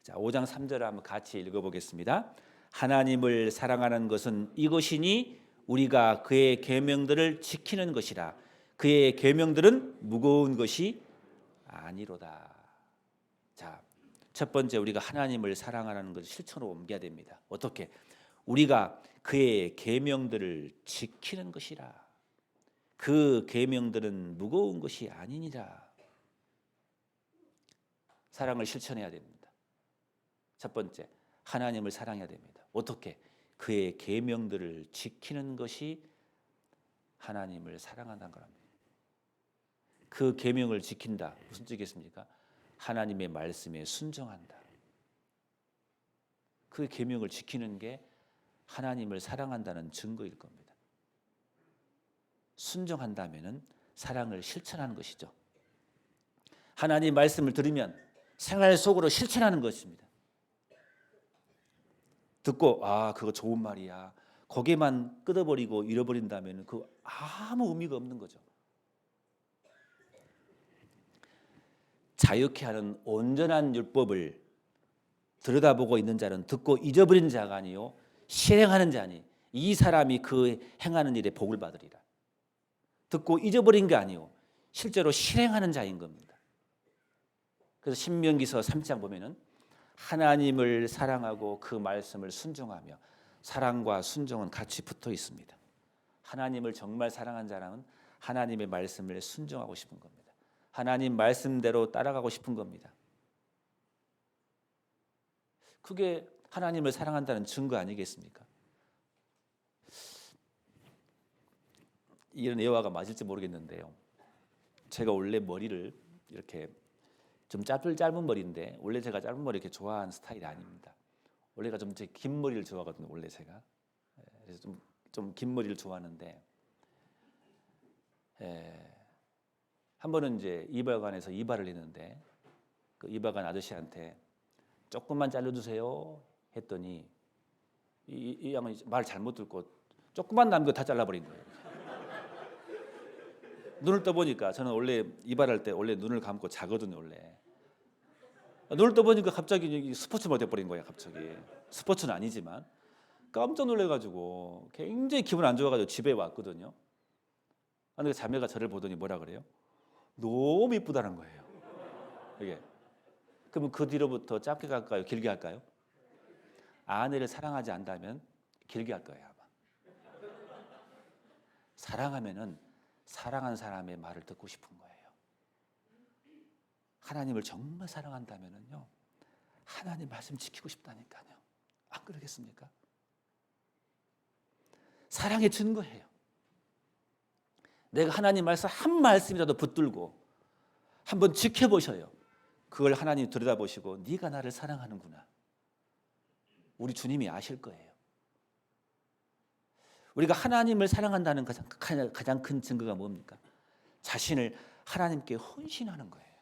자, 5장 3절을 한번 같이 읽어보겠습니다. 하나님을 사랑하는 것은 이것이니 우리가 그의 계명들을 지키는 것이라. 그의 계명들은 무거운 것이 아니로다. 자, 첫 번째 우리가 하나님을 사랑하는 것을 실천으로 옮겨야 됩니다. 어떻게? 우리가 그의 계명들을 지키는 것이라. 그 계명들은 무거운 것이 아니니라. 사랑을 실천해야 됩니다. 첫 번째, 하나님을 사랑해야 됩니다. 어떻게? 그의 계명들을 지키는 것이 하나님을 사랑한다는 겁니다. 그 계명을 지킨다. 무슨 뜻이겠습니까? 하나님의 말씀에 순종한다. 그 계명을 지키는 게 하나님을 사랑한다는 증거일 겁니다. 순종한다면은 사랑을 실천하는 것이죠. 하나님 말씀을 들으면 생활 속으로 실천하는 것입니다. 듣고 그거 좋은 말이야. 거기만 끊어버리고 잃어버린다면 그 아무 의미가 없는 거죠. 자유케 하는 온전한 율법을 들여다보고 있는 자는 듣고 잊어버린 자가 아니요 실행하는 자니 이 사람이 그 행하는 일에 복을 받으리라. 듣고 잊어버린 게 아니요 실제로 실행하는 자인 겁니다. 그래서 신명기서 3장 보면은 하나님을 사랑하고 그 말씀을 순종하며 사랑과 순종은 같이 붙어 있습니다. 하나님을 정말 사랑한 자라면 하나님의 말씀을 순종하고 싶은 겁니다. 하나님 말씀대로 따라가고 싶은 겁니다. 그게 하나님을 사랑한다는 증거 아니겠습니까? 이런 예화가 맞을지 모르겠는데요. 제가 원래 머리를 이렇게 좀 짧은 머리인데 원래 제가 짧은 머리 이렇게 좋아하는 스타일이 아닙니다. 원래가 좀 긴 머리를 좋아하거든요. 원래 제가 그래서 좀 긴 머리를 좋아하는데 한 번은 이제 이발관에서 이발을 했는데 그 이발관 아저씨한테 조금만 잘라주세요 했더니 이 양은 말 잘못 듣고 조금만 남은 거 다 잘라버린 거예요. 눈을 떠보니까 저는 원래 이발할 때 원래 눈을 감고 자거든요. 원래 눈을 떠보니까 갑자기 스포츠만 돼버린 거예요. 갑자기 스포츠는 아니지만 깜짝 놀래가지고 굉장히 기분 안 좋아가지고 집에 왔거든요. 근데 자매가 저를 보더니 뭐라 그래요? 너무 이쁘다는 거예요. 이게 그러면 그 뒤로부터 짧게 갈까요? 길게 할까요? 아내를 사랑하지 않다면 길게 할 거예요. 아마. 사랑하면은 사랑한 사람의 말을 듣고 싶은 거예요. 하나님을 정말 사랑한다면은요, 하나님 말씀 지키고 싶다니까요. 안 그러겠습니까? 사랑의 증거예요. 내가 하나님 말씀 한 말씀이라도 붙들고 한번 지켜보셔요. 그걸 하나님 들여다보시고 네가 나를 사랑하는구나. 우리 주님이 아실 거예요. 우리가 하나님을 사랑한다는 가장 큰 증거가 뭡니까? 자신을 하나님께 헌신하는 거예요.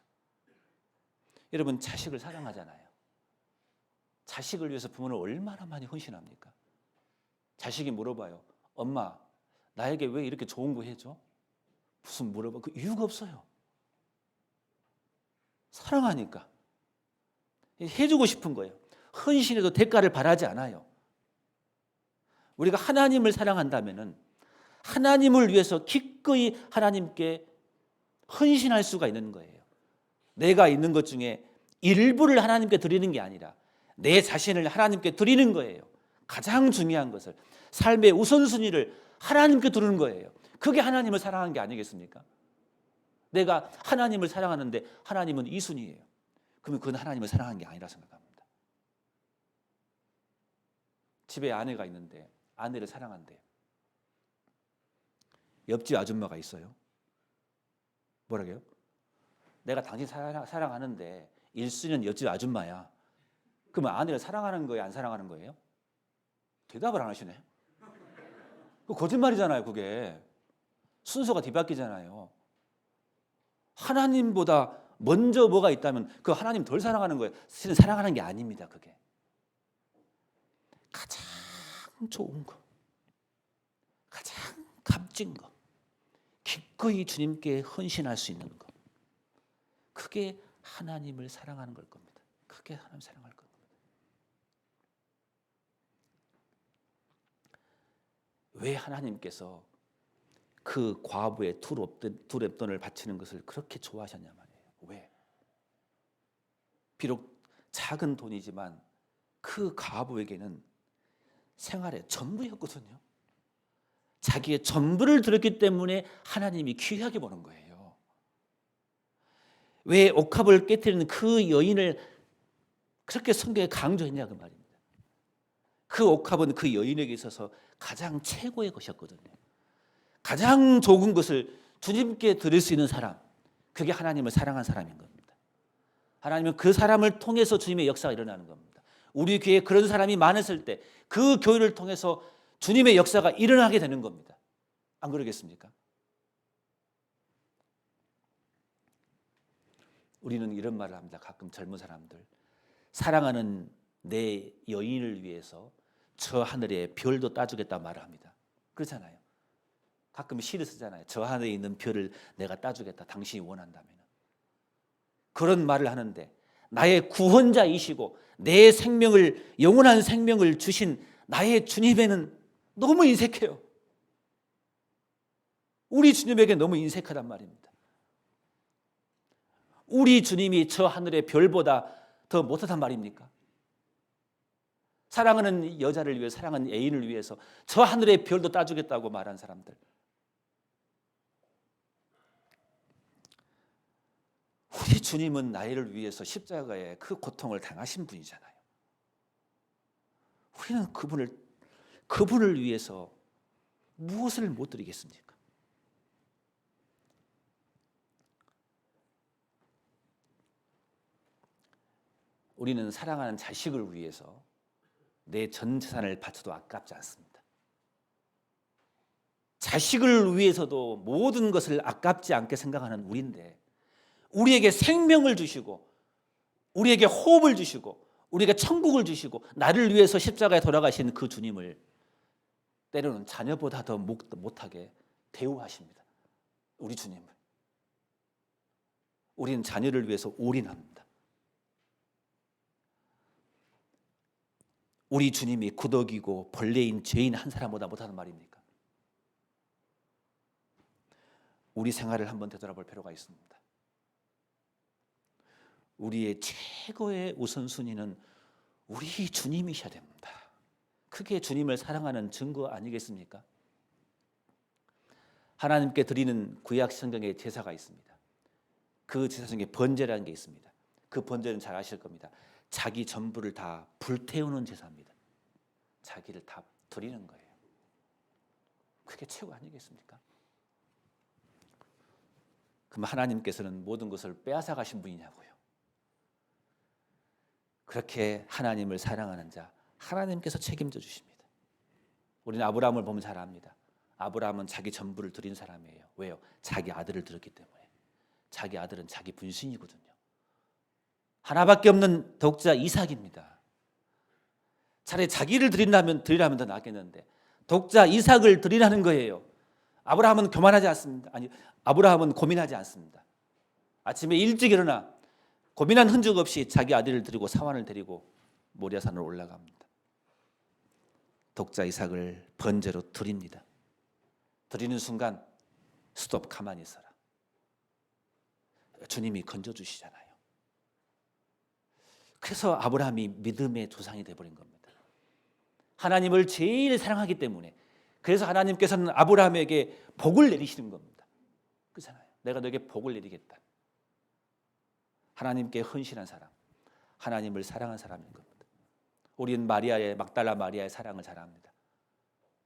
여러분 자식을 사랑하잖아요. 자식을 위해서 부모는 얼마나 많이 헌신합니까? 자식이 물어봐요. 엄마, 나에게 왜 이렇게 좋은 거 해줘? 무슨 물어봐? 그 이유가 없어요. 사랑하니까. 해주고 싶은 거예요. 헌신해도 대가를 바라지 않아요. 우리가 하나님을 사랑한다면은 하나님을 위해서 기꺼이 하나님께 헌신할 수가 있는 거예요. 내가 있는 것 중에 일부를 하나님께 드리는 게 아니라 내 자신을 하나님께 드리는 거예요. 가장 중요한 것을, 삶의 우선순위를 하나님께 두는 거예요. 그게 하나님을 사랑하는 게 아니겠습니까? 내가 하나님을 사랑하는데 하나님은 2순위예요. 그러면 그건 하나님을 사랑하는 게 아니라 생각합니다. 집에 아내가 있는데 아내를 사랑한대요. 옆집 아줌마가 있어요. 뭐라고요? 내가 당신 사랑하는데 1순위는 옆집 아줌마야. 그러면 아내를 사랑하는 거예요? 안 사랑하는 거예요? 대답을 안 하시네. 그 거짓말이잖아요. 그게 순서가 뒤바뀌잖아요. 하나님보다 먼저 뭐가 있다면 그 하나님 덜 사랑하는 거예요. 실은 사랑하는 게 아닙니다. 그게 가장 좋은 거, 가장 값진 거, 기꺼이 주님께 헌신할 수 있는 거, 그게 하나님을 사랑하는 걸 겁니다. 그게 하나님 사랑할 겁니다. 왜 하나님께서 그 과부의 두 렙돈을 바치는 것을 그렇게 좋아하셨냐 말이에요. 왜? 비록 작은 돈이지만 그 과부에게는 생활의 전부였거든요. 자기의 전부를 드렸기 때문에 하나님이 귀하게 보는 거예요. 왜 옥합을 깨뜨리는 그 여인을 그렇게 성경에 강조했냐 그 말입니다. 그 옥합은 그 여인에게 있어서 가장 최고의 것이었거든요. 가장 좋은 것을 주님께 드릴 수 있는 사람, 그게 하나님을 사랑한 사람인 겁니다. 하나님은 그 사람을 통해서 주님의 역사가 일어나는 겁니다. 우리 교회에 그런 사람이 많았을 때 그 교회를 통해서 주님의 역사가 일어나게 되는 겁니다. 안 그러겠습니까? 우리는 이런 말을 합니다. 가끔 젊은 사람들, 사랑하는 내 여인을 위해서 저 하늘에 별도 따주겠다 말을 합니다. 그렇잖아요. 가끔 시를 쓰잖아요. 저 하늘에 있는 별을 내가 따주겠다. 당신이 원한다면. 그런 말을 하는데 나의 구원자이시고 내 생명을, 영원한 생명을 주신 나의 주님에는 너무 인색해요. 우리 주님에게 너무 인색하단 말입니다. 우리 주님이 저 하늘의 별보다 더 못하단 말입니까? 사랑하는 여자를 위해, 사랑하는 애인을 위해서 저 하늘의 별도 따주겠다고 말한 사람들. 우리 주님은 나를 위해서 십자가에 그 고통을 당하신 분이잖아요. 우리는 그분을 위해서 무엇을 못 드리겠습니까? 우리는 사랑하는 자식을 위해서 내 전 재산을 바쳐도 아깝지 않습니다. 자식을 위해서도 모든 것을 아깝지 않게 생각하는 우리인데, 우리에게 생명을 주시고 우리에게 호흡을 주시고 우리에게 천국을 주시고 나를 위해서 십자가에 돌아가신 그 주님을 때로는 자녀보다 더 못하게 대우하십니다. 우리 주님을. 우리는 자녀를 위해서 올인합니다. 우리 주님이 구덕이고 벌레인 죄인 한 사람보다 못하는 말입니까? 우리 생활을 한번 되돌아볼 필요가 있습니다. 우리의 최고의 우선순위는 우리 주님이셔야 됩니다. 그게 주님을 사랑하는 증거 아니겠습니까? 하나님께 드리는 구약 성경에 제사가 있습니다. 그 제사 중에 번제라는 게 있습니다. 그 번제는 잘 아실 겁니다. 자기 전부를 다 불태우는 제사입니다. 자기를 다 드리는 거예요. 그게 최고 아니겠습니까? 그럼 하나님께서는 모든 것을 빼앗아 가신 분이냐고요. 그렇게 하나님을 사랑하는 자, 하나님께서 책임져 주십니다. 우리는 아브라함을 보면 잘 압니다. 아브라함은 자기 전부를 드린 사람이에요. 왜요? 자기 아들을 드렸기 때문에. 자기 아들은 자기 분신이거든요. 하나밖에 없는 독자 이삭입니다. 차라리 자기를 드리라면 더 낫겠는데 독자 이삭을 드리라는 거예요. 아브라함은 교만하지 않습니다. 아니, 아브라함은 고민하지 않습니다. 아침에 일찍 일어나 고민한 흔적 없이 자기 아들을 데리고 사환을 데리고 모리아산으로 올라갑니다. 독자 이삭을 번제로 드립니다. 드리는 순간 스톱, 가만히 있어라. 주님이 건져주시잖아요. 그래서 아브라함이 믿음의 조상이 되어버린 겁니다. 하나님을 제일 사랑하기 때문에. 그래서 하나님께서는 아브라함에게 복을 내리시는 겁니다. 그렇잖아요. 내가 너에게 복을 내리겠다. 하나님께 헌신한 사람, 하나님을 사랑한 사람인 겁니다. 우리는 막달라 마리아의 사랑을 잘 압니다.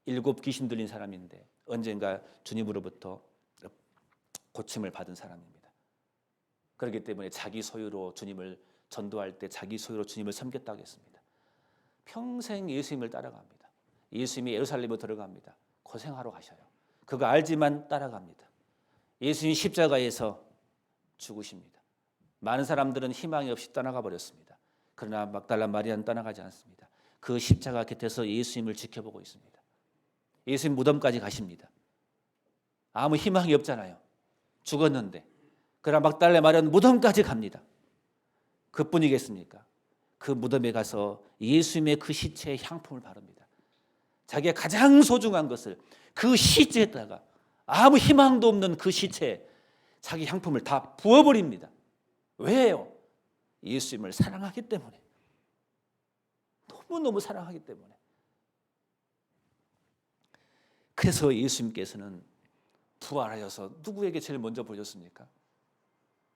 7 귀신 들린 사람인데 언젠가 주님으로부터 고침을 받은 사람입니다. 그렇기 때문에 자기 소유로 주님을 전도할 때 자기 소유로 주님을 섬겼다고 했습니다. 평생 예수님을 따라갑니다. 예수님이 예루살렘으로 들어갑니다. 고생하러 가셔요. 그거 알지만 따라갑니다. 예수님 십자가에서 죽으십니다. 많은 사람들은 희망이 없이 떠나가 버렸습니다. 그러나 막달라 마리아는 떠나가지 않습니다. 그 십자가 곁에서 예수님을 지켜보고 있습니다. 예수님 무덤까지 가십니다. 아무 희망이 없잖아요. 죽었는데. 그러나 막달라 마리아는 무덤까지 갑니다. 그뿐이겠습니까? 그 무덤에 가서 예수님의 그 시체에 향품을 바릅니다. 자기의 가장 소중한 것을 그 시체에다가 아무 희망도 없는 그 시체에 자기 향품을 다 부어버립니다. 왜요? 예수님을 사랑하기 때문에. 너무너무 사랑하기 때문에. 그래서 예수님께서는 부활하셔서 누구에게 제일 먼저 보셨습니까?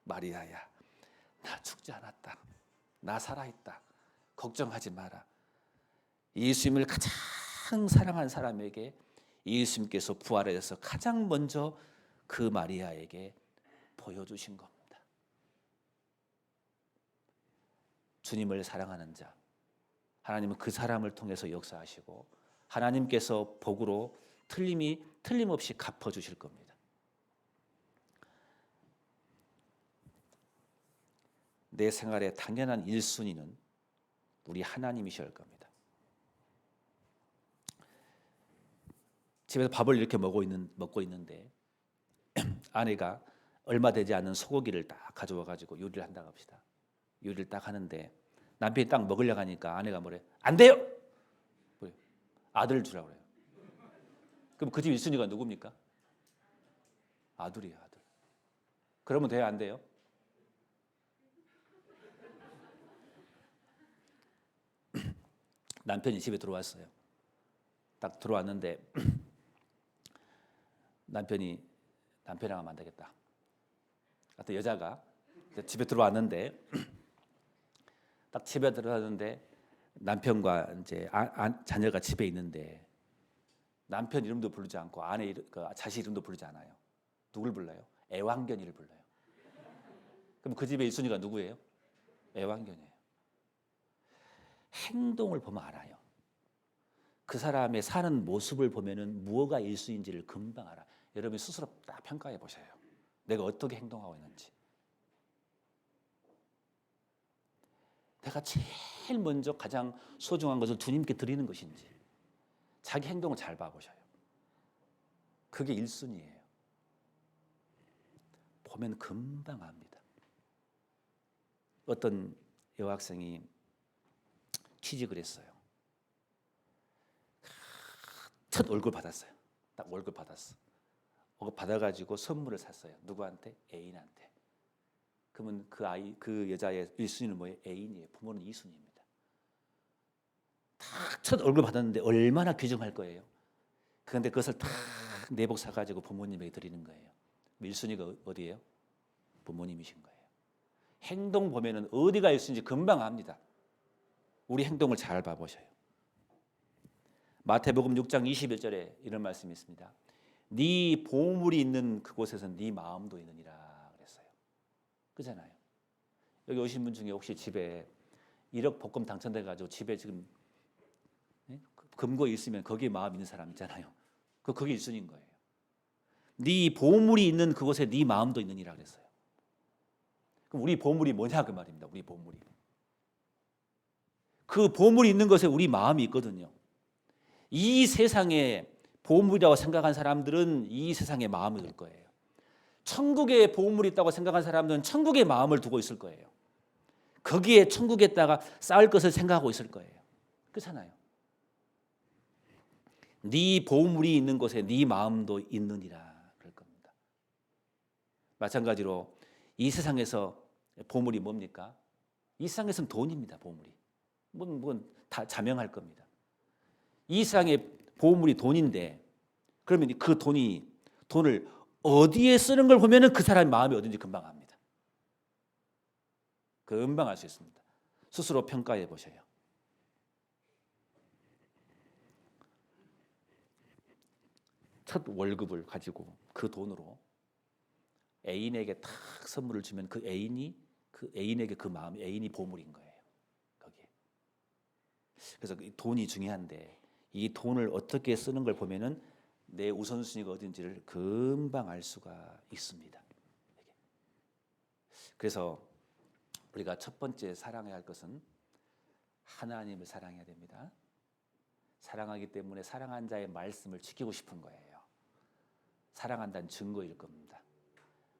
마리아야, 나 죽지 않았다. 나 살아있다. 걱정하지 마라. 예수님을 가장 사랑한 사람에게 예수님께서 부활하셔서 가장 먼저 그 마리아에게 보여주신 겁니다. 주님을 사랑하는 자, 하나님은 그 사람을 통해서 역사하시고 하나님께서 복으로 틀림없이 갚아주실 겁니다. 내 생활의 당연한 1순위는 우리 하나님이셔야 할 겁니다. 집에서 밥을 이렇게 먹고 있는데 아내가 얼마 되지 않은 소고기를 딱 가져와 가지고 요리를 한다고 합시다. 요리를 딱 하는데 남편이 딱 먹으려고 하니까 아내가 뭐래? 안 돼요! 그래. 아들을 주라고 그래요. 그럼 그 집 1순위가 누굽니까? 아들이에요, 아들. 그러면 돼요, 안 돼요? 남편이 집에 들어왔어요. 딱 들어왔는데 남편이랑 하면 안 되겠다. 하여튼 여자가 집에 들어왔는데 딱 집에 들어왔는데 남편과 이제 자녀가 집에 있는데 남편 이름도 부르지 않고 아내 자식 이름도 부르지 않아요. 누굴 불러요? 애완견이를 불러요. 그럼 그 집의 1순위가 누구예요? 애완견이에요. 행동을 보면 알아요. 그 사람의 사는 모습을 보면은 무엇가 1순위인지를 금방 알아. 여러분이 스스로 딱 평가해 보셔요. 내가 어떻게 행동하고 있는지. 내가 제일 먼저 가장 소중한 것을 주님께 드리는 것인지 자기 행동을 잘 봐보셔요. 그게 1순위예요. 보면 금방 압니다. 어떤 여학생이 취직을 했어요. 첫 월급 받았어요. 딱 월급 받았어. 월급 받아가지고 선물을 샀어요. 누구한테? 애인한테. 그러면 그 여자의 1순위는 뭐예요? 애인이에요. 부모는 2순위입니다. 딱 첫 월급 받았는데 얼마나 귀정할 거예요. 그런데 그것을 딱 내복 사가지고 부모님에게 드리는 거예요. 1순위가 어디예요? 부모님이신 거예요. 행동 보면은 어디가 1순위인지 금방 압니다. 우리 행동을 잘 봐보셔요. 마태복음 6장 21절에 이런 말씀이 있습니다. 네 보물이 있는 그곳에서 네 마음도 있느니라 그랬어요. 그잖아요. 여기 오신 분 중에 혹시 집에 1억 복권 당첨돼가지고 집에 지금 금고 있으면 거기에 마음 있는 사람 있잖아요. 그게 1순위인 거예요. 네 보물이 있는 그곳에 네 마음도 있느니라 그랬어요. 그럼 우리 보물이 뭐냐 그 말입니다. 우리 보물이. 그 보물이 있는 것에 우리 마음이 있거든요. 이 세상에 보물이라고 생각한 사람들은 이 세상에 마음을 둘 거예요. 천국에 보물이 있다고 생각한 사람들은 천국에 마음을 두고 있을 거예요. 거기에 천국에다가 쌓을 것을 생각하고 있을 거예요. 그렇잖아요. 네 보물이 있는 곳에 네 마음도 있느니라 그럴 겁니다. 마찬가지로 이 세상에서 보물이 뭡니까? 이 세상에서는 돈입니다. 보물이. 다 자명할 겁니다. 이 세상의 보물이 돈인데 그러면 그 돈을 어디에 쓰는 걸 보면은 그 사람의 마음이 어딘지 금방 압니다. 금방 알 수 있습니다. 스스로 평가해 보셔요. 첫 월급을 가지고 그 돈으로 애인에게 탁 선물을 주면 그 애인에게 그 마음이 애인이 보물인 거예요. 거기에. 그래서 돈이 중요한데 이 돈을 어떻게 쓰는 걸 보면은 내 우선순위가 어딘지를 금방 알 수가 있습니다. 그래서 우리가 첫 번째 사랑해야 할 것은 하나님을 사랑해야 됩니다. 사랑하기 때문에 사랑한 자의 말씀을 지키고 싶은 거예요. 사랑한다는 증거일 겁니다.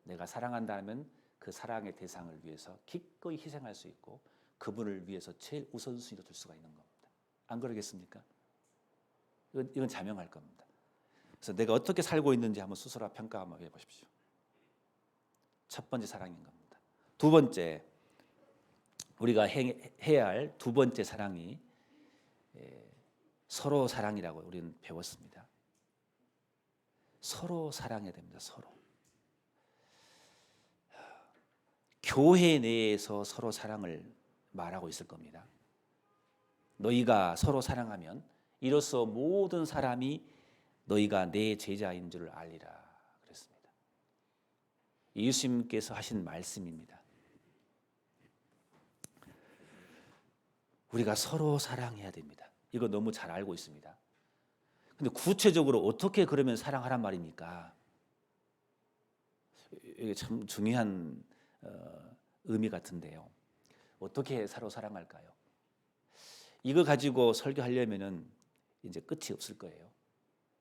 내가 사랑한다면 그 사랑의 대상을 위해서 기꺼이 희생할 수 있고 그분을 위해서 제일 우선순위로 둘 수가 있는 겁니다. 안 그러겠습니까? 이건 자명할 겁니다. 그래서 내가 어떻게 살고 있는지 한번 스스로 평가 한번 해보십시오. 첫 번째 사랑인 겁니다. 두 번째, 우리가 해야 할 두 번째 사랑이 서로 사랑이라고 우리는 배웠습니다. 서로 사랑해야 됩니다. 서로. 교회 내에서 서로 사랑을 말하고 있을 겁니다. 너희가 서로 사랑하면 이로써 모든 사람이 너희가 내 제자인 줄 알리라 그랬습니다. 예수님께서 하신 말씀입니다. 우리가 서로 사랑해야 됩니다. 이거 너무 잘 알고 있습니다. 근데 구체적으로 어떻게 그러면 사랑하란 말입니까? 이게 참 중요한 의미 같은데요. 어떻게 서로 사랑할까요? 이거 가지고 설교하려면은 이제 끝이 없을 거예요.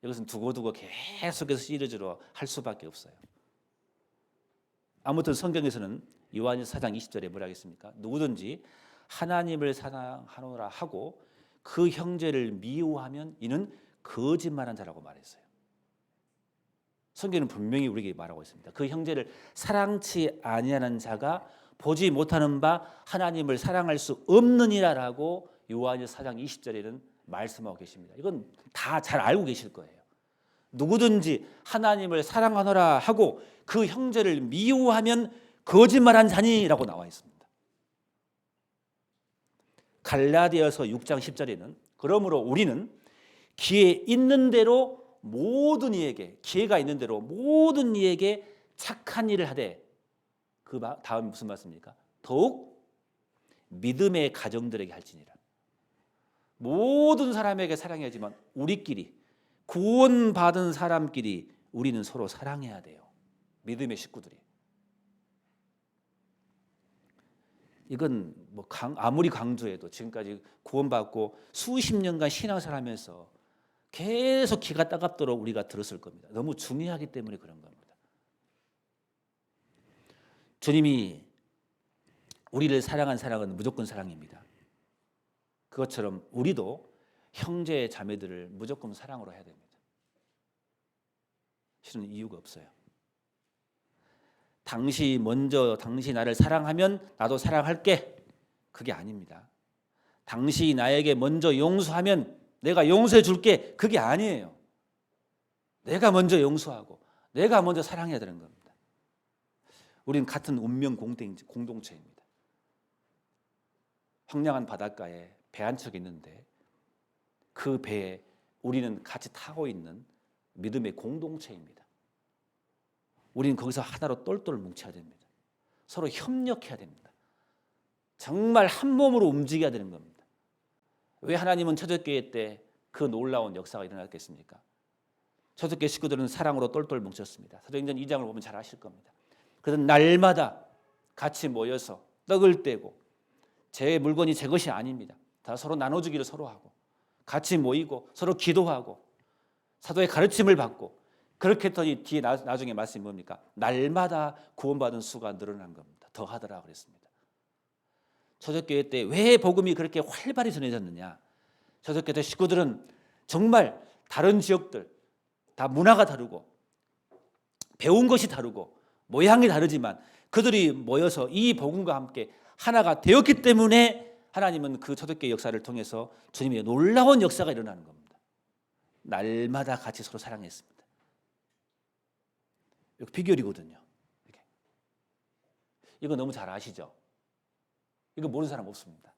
이것은 두고두고 계속해서 시리즈로 할 수밖에 없어요. 아무튼 성경에서는 요한일서 4장 20절에 뭐라 하겠습니까? 누구든지 하나님을 사랑하노라 하고 그 형제를 미워하면 이는 거짓말한 자라고 말했어요. 성경은 분명히 우리에게 말하고 있습니다. 그 형제를 사랑치 아니하는 자가 보지 못하는 바 하나님을 사랑할 수 없느니라라고 요한일서 4장 20절에는 말씀하고 계십니다. 이건 다 잘 알고 계실 거예요. 누구든지 하나님을 사랑하노라 하고 그 형제를 미워하면 거짓말한 자니라고 나와 있습니다. 갈라디아서 6장 10절에는 그러므로 우리는 기회 있는 대로 모든 이에게 기회가 있는 대로 모든 이에게 착한 일을 하되 그 다음이 무슨 말씀입니까? 더욱 믿음의 가정들에게 할지니라. 모든 사람에게 사랑해야지만 우리끼리 구원받은 사람끼리 우리는 서로 사랑해야 돼요. 믿음의 식구들이. 이건 뭐 아무리 강조해도 지금까지 구원받고 수십 년간 신앙생활하면서 계속 기가 따갑도록 우리가 들었을 겁니다. 너무 중요하기 때문에 그런 겁니다. 주님이 우리를 사랑한 사랑은 무조건 사랑입니다. 그것처럼 우리도 형제 자매들을 무조건 사랑으로 해야 됩니다. 실은 이유가 없어요. 당시 나를 사랑하면 나도 사랑할게. 그게 아닙니다. 당시 나에게 먼저 용서하면 내가 용서해 줄게. 그게 아니에요. 내가 먼저 용서하고 내가 먼저 사랑해야 되는 겁니다. 우리는 같은 운명 공동체입니다. 황량한 바닷가에 배 한 척 있는데 그 배에 우리는 같이 타고 있는 믿음의 공동체입니다. 우리는 거기서 하나로 똘똘 뭉쳐야 됩니다. 서로 협력해야 됩니다. 정말 한 몸으로 움직여야 되는 겁니다. 왜 하나님은 초대교회 때 그 놀라운 역사가 일어났겠습니까? 초대교회 식구들은 사랑으로 똘똘 뭉쳤습니다. 사도행전 2장을 보면 잘 아실 겁니다. 그래서 날마다 같이 모여서 떡을 떼고 제 물건이 제 것이 아닙니다. 다 서로 나눠주기를 서로 하고 같이 모이고 서로 기도하고 사도의 가르침을 받고 그렇게 했더니 뒤에 나중에 말씀이 뭡니까? 날마다 구원받은 수가 늘어난 겁니다. 더하더라 그랬습니다. 초대교회 때 왜 복음이 그렇게 활발히 전해졌느냐? 초대교회 때 식구들은 정말 다른 지역들 다 문화가 다르고 배운 것이 다르고 모양이 다르지만 그들이 모여서 이 복음과 함께 하나가 되었기 때문에 하나님은 그 초대교회 역사를 통해서 주님의 놀라운 역사가 일어나는 겁니다. 날마다 같이 서로 사랑했습니다. 이거 비결이거든요. 이거 너무 잘 아시죠? 이거 모르는 사람 없습니다.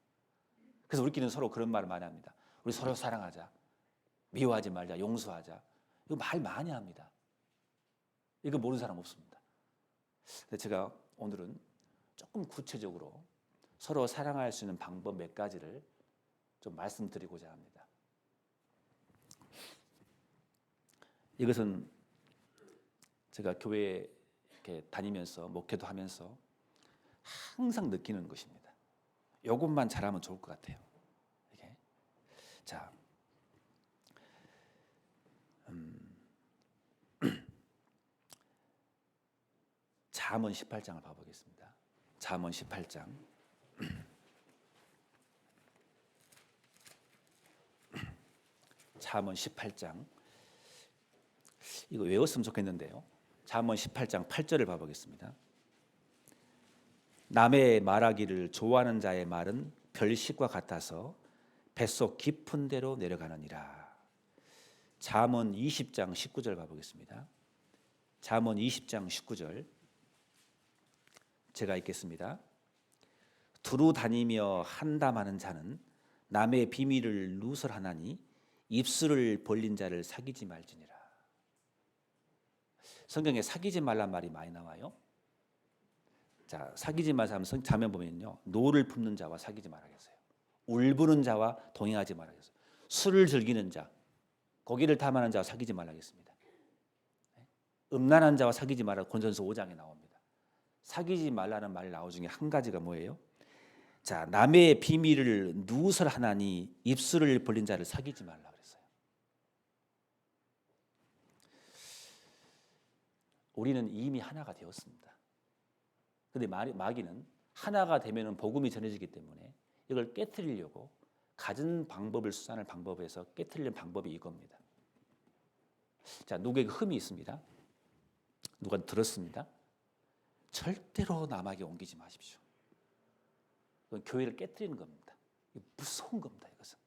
그래서 우리끼리는 서로 그런 말을 많이 합니다. 우리 서로 사랑하자. 미워하지 말자. 용서하자. 이거 말 많이 합니다. 이거 모르는 사람 없습니다. 제가 오늘은 조금 구체적으로 서로 사랑할 수 있는 방법 몇 가지를 좀 말씀드리고자 합니다. 이것은 제가 교회에 이렇게 다니면서 목회도 하면서 항상 느끼는 것입니다. 이것만 잘하면 좋을 것 같아요. 이게. 자, 잠언 18장을 봐보겠습니다. 잠언 18장. 잠언 18장. 이거 외웠으면 좋겠는데요. 잠언 18장 8절을 봐보겠습니다. 남의 말하기를 좋아하는 자의 말은 별식과 같아서 뱃속 깊은 데로 내려가느니라. 잠언 20장 19절 봐보겠습니다. 잠언 20장 19절 제가 읽겠습니다. 두루 다니며 한담하는 자는 남의 비밀을 누설하나니 입술을 벌린 자를 사귀지 말지니라. 성경에 사귀지 말란 말이 많이 나와요. 자, 사귀지 말자 하면 자면 보면요. 노를 품는 자와 사귀지 말아야겠어요. 울부는 자와 동행하지 말아야겠어요. 술을 즐기는 자, 고기를 탐하는 자와 사귀지 말아야겠습니다. 음란한 자와 사귀지 말라 권전서 5장에 나옵니다. 사귀지 말라는 말 나오 중에 한 가지가 뭐예요? 자, 남의 비밀을 누설하나니 입술을 벌린 자를 사귀지 말라 그랬어요. 우리는 이미 하나가 되었습니다. 근데 마귀는 하나가 되면은 복음이 전해지기 때문에 이걸 깨트리려고 갖은 방법을 수단을 방법에서 깨트리는 방법이 이겁니다. 자, 누구에게 흠이 있습니다. 누가 들었습니다. 절대로 남에게 옮기지 마십시오. 이건 교회를 깨트리는 겁니다. 무서운 겁니다. 이것은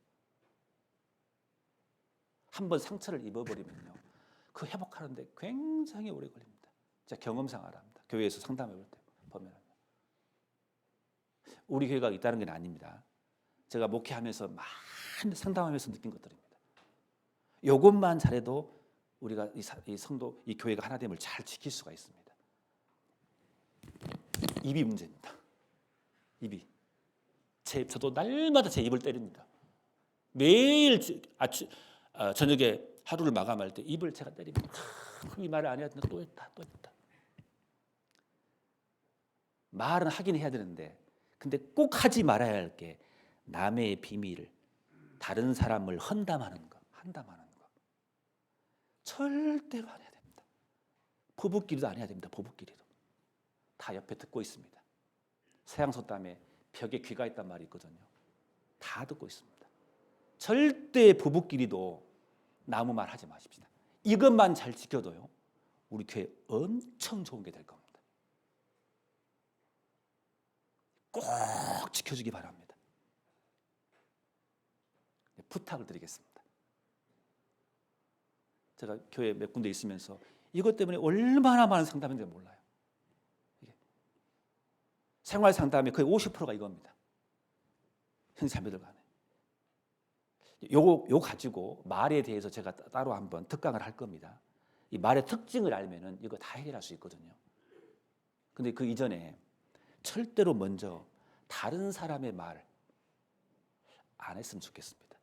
한번 상처를 입어버리면요, 그 회복하는데 굉장히 오래 걸립니다. 제가 경험상 알아합니다. 교회에서 상담해 볼 때 보면 우리 교회가 있다는 건 아닙니다. 제가 목회하면서 많이 상담하면서 느낀 것들입니다. 이것만 잘해도 우리가 이 성도, 이 교회가 하나됨을 잘 지킬 수가 있습니다. 입이 문제입니다. 입이. 저도 날마다 제 입을 때립니다. 매일 저녁에 하루를 마감할 때 입을 제가 때립니다. 이 말을 안 해야 된다. 또 했다. 말은 하긴 해야 되는데, 근데 꼭 하지 말아야 할 게 남의 비밀을, 다른 사람을 한담하는 거. 절대로 안 해야 됩니다. 부부끼리도 안 해야 됩니다. 부부끼리도. 다 옆에 듣고 있습니다. 서양소담에 벽에 귀가 있단 말이 있거든요. 다 듣고 있습니다. 절대 부부끼리도 나무 말 하지 마십시다. 이것만 잘 지켜도요, 우리 교회 엄청 좋은 게 될 겁니다. 꼭 지켜주기 바랍니다. 부탁을 드리겠습니다. 제가 교회 몇 군데 있으면서 이것 때문에 얼마나 많은 상담인지 몰라요. 생활 상담의 거의 50%가 이겁니다. 형제자매들 간에. 요 가지고 말에 대해서 제가 따로 한번 특강을 할 겁니다. 이 말의 특징을 알면은 이거 다 해결할 수 있거든요. 근데 그 이전에 절대로 먼저 다른 사람의 말 안 했으면 좋겠습니다.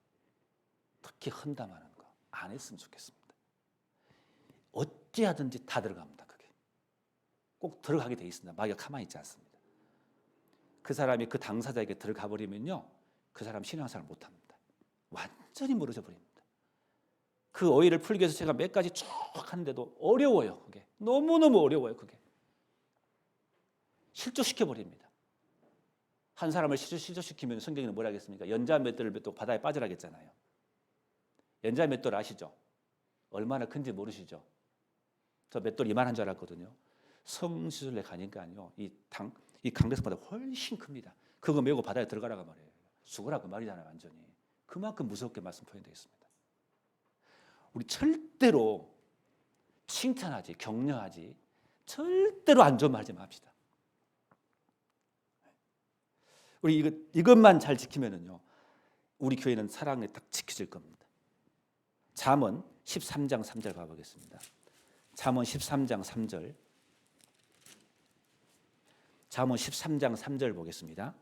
특히 헌담하는 거 안 했으면 좋겠습니다. 어찌하든지 다 들어갑니다. 그게 꼭 들어가게 돼 있습니다. 마귀가 가만히 있지 않습니다. 그 사람이 그 당사자에게 들어가 버리면요, 그 사람 신앙생활 못합니다. 완전히 멀어져 버립니다. 그 오해를 풀기 위해서 제가 몇 가지 쭉 하는데도 어려워요. 그게 너무너무 어려워요. 그게 실족시켜 버립니다. 한 사람을 실족시키면 성경에는 뭐라 하겠습니까? 연자 맷돌을 또 바다에 빠지라겠잖아요. 연자 맷돌 아시죠? 얼마나 큰지 모르시죠? 저 맷돌 이만한 줄 알았거든요. 성지순례 가니까요, 이 강대상보다 훨씬 큽니다. 그거 메고 바다에 들어가라고 말이에요. 죽으라 그 말이잖아요, 완전히. 그만큼 무섭게 말씀 표현되어 있습니다. 우리 절대로 칭찬하지, 격려하지, 절대로 안 좋은 말 하지 맙시다. 우리 이것만 잘 지키면은요, 우리 교회는 사랑에 딱 지켜질 겁니다. 잠언 13장 3절 봐보겠습니다. 잠언 13장 3절. 잠언 13장 3절 보겠습니다.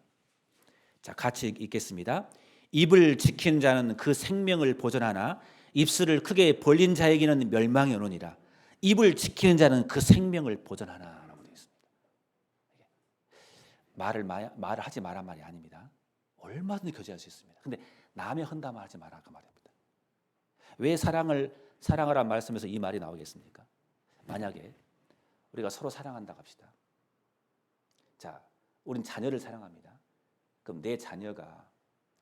자, 같이 읽겠습니다. 입을 지키는 자는 그 생명을 보존하나 입술을 크게 벌린 자에게는 멸망이 오느니라. 입을 지키는 자는 그 생명을 보존하나 라고 되어 있습니다. 말을 하지 마란 말이 아닙니다. 얼마든지 교제할 수 있습니다. 근데 남의 헌담을 하지 마라 그 말입니다. 왜 사랑하란 말씀에서 이 말이 나오겠습니까? 만약에 우리가 서로 사랑한다고 합시다. 자, 우린 자녀를 사랑합니다. 그럼 내 자녀가